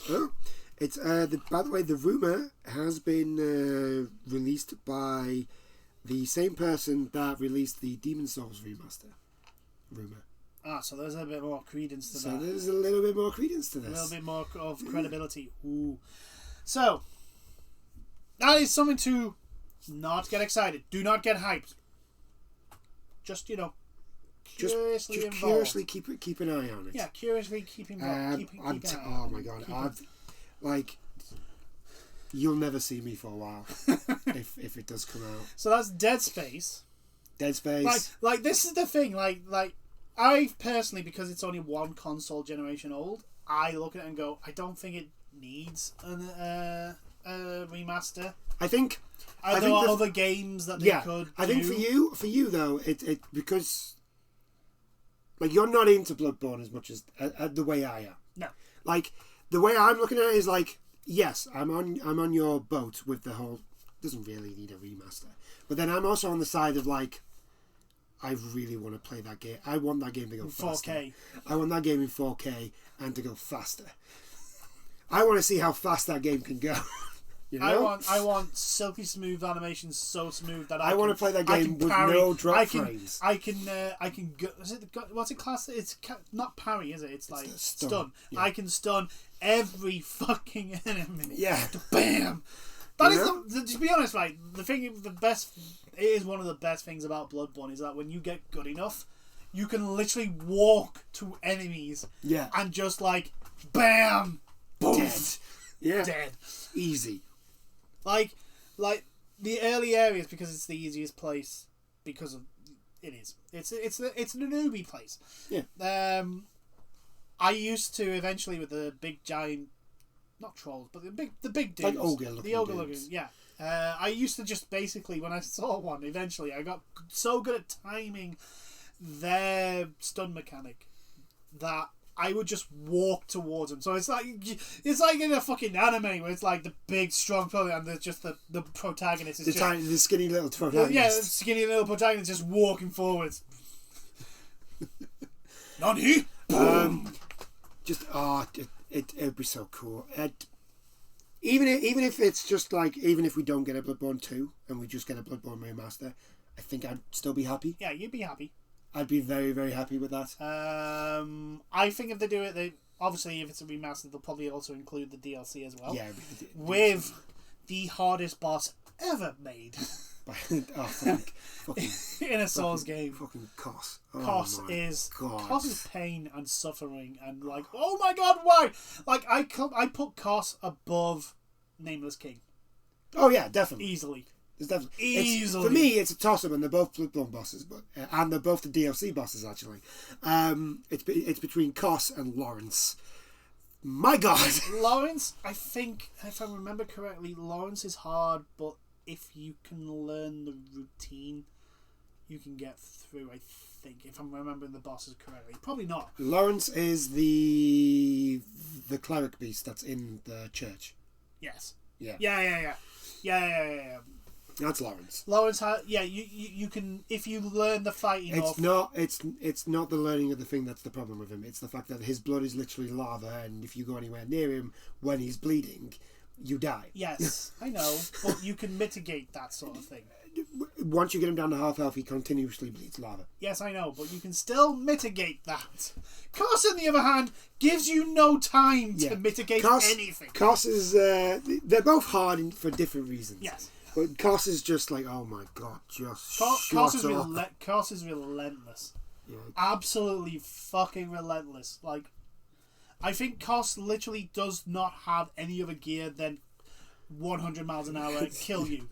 Oh, it's by the way, the rumor has been released by the same person that released the Demon's Souls remaster. Rumor. So there's a bit more credence to that. So there's a little bit more credence to this. A little bit more of credibility. Ooh. So, that is something to not get excited. Do not get hyped. Just, curiously just involved. curiously keep an eye on it. Yeah, curiously keep involved. Oh my god, you'll never see me for a while if it does come out. So that's Dead Space. Dead Space. Like this is the thing. Like I personally, because it's only one console generation old, I look at it and go, I don't think it needs a remaster. I think there are other games that they could. I think for you though, it because like you're not into Bloodborne as much as the way I am. No. Like the way I'm looking at it is like, yes, I'm on your boat with the whole doesn't really need a remaster. But then I'm also on the side of like, I really want to play that game. I want that game to go faster. 4K. I want that game in 4K and to go faster. I want to see how fast that game can go. You know? I want silky smooth animations, so smooth that I want to play that game with no drop frames. I can go. Is it what's it class? It's not parry, is it? It's like stun. Yeah. I can stun every fucking enemy. Yeah. Bam. That is to be honest, right? It is one of the best things about Bloodborne is that when you get good enough, you can literally walk to enemies. Yeah. And just like, bam, boom, dead. Yeah. Dead. Easy. Like the early areas, because it's the easiest place because of it is. It's the newbie place. Yeah. I used to eventually with the big giant, not trolls, but the big dudes, like ogre looking. Yeah. I used to just basically, when I saw one, eventually I got so good at timing their stun mechanic that I would just walk towards them. So it's like in a fucking anime where it's like the big strong player and there's just the protagonist is the skinny little protagonist. Yeah, the skinny little protagonist just walking forwards. Nani? It would be so cool. Even if it's just like, even if we don't get a Bloodborne 2 and we just get a Bloodborne remaster, I think I'd still be happy. Yeah, you'd be happy. I'd be very, very happy with that. I think if they do it, obviously if it's a remaster, they'll probably also include the DLC as well. Yeah, with the hardest boss ever made. Fucking in a Souls game. Fucking Kos. Kos is pain and suffering and like, oh my god, why? Like I put Kos above Nameless King. Oh yeah, definitely. Easily. For me, it's a toss-up, and they're both Bloodborne bosses, and they're both the DLC bosses actually. It's between Kos and Lawrence. My God, Lawrence. I think if I remember correctly, Lawrence is hard, but if you can learn the routine, you can get through. I think if I'm remembering the bosses correctly, probably not. Lawrence is the cleric beast that's in the church. Yes. Yeah. Yeah. That's Lawrence. Lawrence, you can, if you learn the fighting. It's not the learning of the thing that's the problem with him. It's the fact that his blood is literally lava, and if you go anywhere near him when he's bleeding, you die. Yes, I know, but you can mitigate that sort of thing. Once you get him down to half health, he continuously bleeds lava. Yes, I know, but you can still mitigate that. Kos, on the other hand, gives you no time to mitigate anything. Kos is they're both hard for different reasons. Yes. But Kos is just like, oh my god, just Kos is relentless. Yeah. Absolutely fucking relentless. Like, I think Kos literally does not have any other gear than 100 miles an hour and kill you.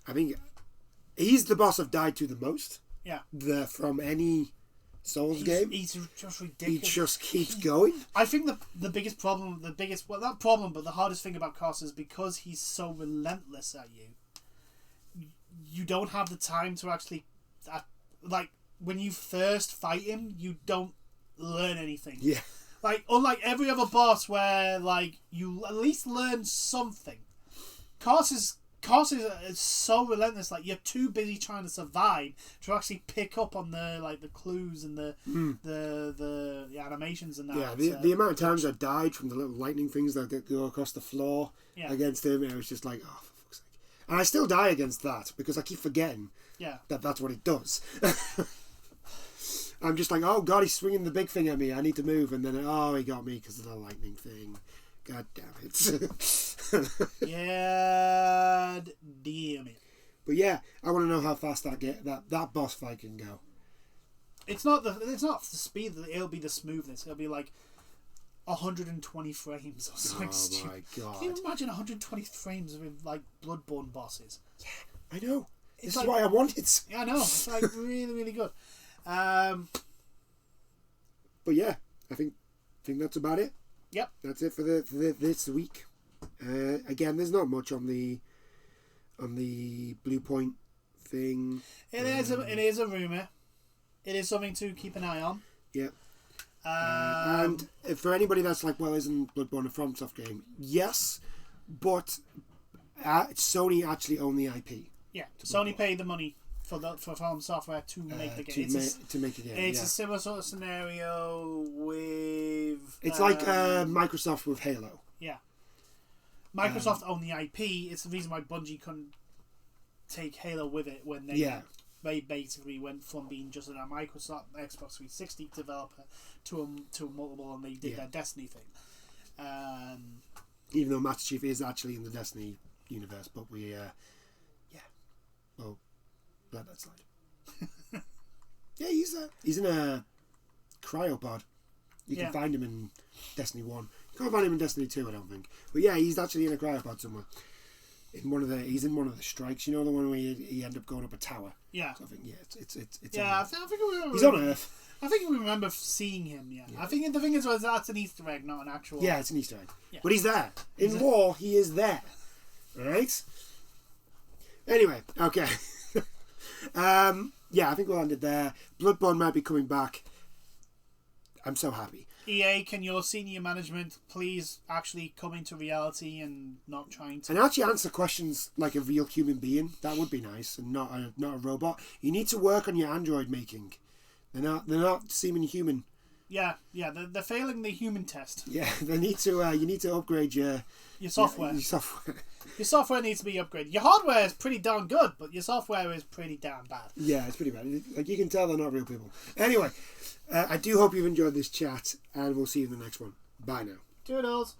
I think he's the boss I've died to the most. Yeah. From any Souls game. He's just ridiculous. He just keeps going. I think the biggest problem, not problem, but the hardest thing about Kos is because he's so relentless at you, you don't have the time to actually, like, when you first fight him, you don't learn anything. Yeah. Like, unlike every other boss where, like, you at least learn something. Kos is so relentless. Like, you're too busy trying to survive to actually pick up on the clues and the animations and that. Yeah, the amount of times I died from the little lightning things that go across the floor against him, it was just like, oh, for fuck's sake. And I still die against that because I keep forgetting that that's what it does. I'm just like, oh god, he's swinging the big thing at me. I need to move, and then he got me because of the lightning thing. God damn it. God damn it. But yeah, I want to know how fast that boss fight can go. It's not the speed. It'll be the smoothness. It'll be like 120 frames or something stupid. My god! Can you imagine 120 frames with like Bloodborne bosses? Yeah, I know. This is why I want it. Yeah, I know. It's like really, really good. But yeah, I think that's about it. Yep. That's it for this week. Again, there's not much on the Blue Point thing. It is a rumor. It is something to keep an eye on. Yeah. And for anybody that's like, well, isn't Bloodborne a FromSoft game? Yes, but Sony actually own the IP. Yeah, Sony paid the money for From Software to make the game. To make a game. It's a similar sort of scenario with. It's like Microsoft with Halo. Yeah. Microsoft own the IP. It's the reason why Bungie couldn't take Halo with it when they basically went from being just a Microsoft Xbox 360 developer to a multiple, and they did their Destiny thing. Even though Master Chief is actually in the Destiny universe, but we well, let that slide. Yeah, he's in a cryopod. You can find him in Destiny 1. You can't find him in Destiny 2, I don't think. But yeah, he's actually in a cryopod somewhere. He's in one of the strikes. You know, the one where he ended up going up a tower. Yeah. So I think it's yeah. I think we remember. He's on Earth. I think we remember seeing him. Yeah. I think the thing is, that's an Easter egg, not an actual. Yeah, it's an Easter egg. Yeah. But he's there in lore. He is there. All right. Anyway, okay. Yeah, I think we'll end it there. Bloodborne might be coming back. I'm so happy. EA, can your senior management please actually come into reality and not trying to... And actually answer questions like a real human being. That would be nice, and not a robot. You need to work on your Android making. They're not seeming human. Yeah, they're failing the human test. Yeah, they need to. You need to upgrade your software. Your software. Your software needs to be upgraded. Your hardware is pretty darn good, but your software is pretty damn bad. Yeah, it's pretty bad. Like, you can tell they're not real people. Anyway, I do hope you've enjoyed this chat, and we'll see you in the next one. Bye now. Toodles.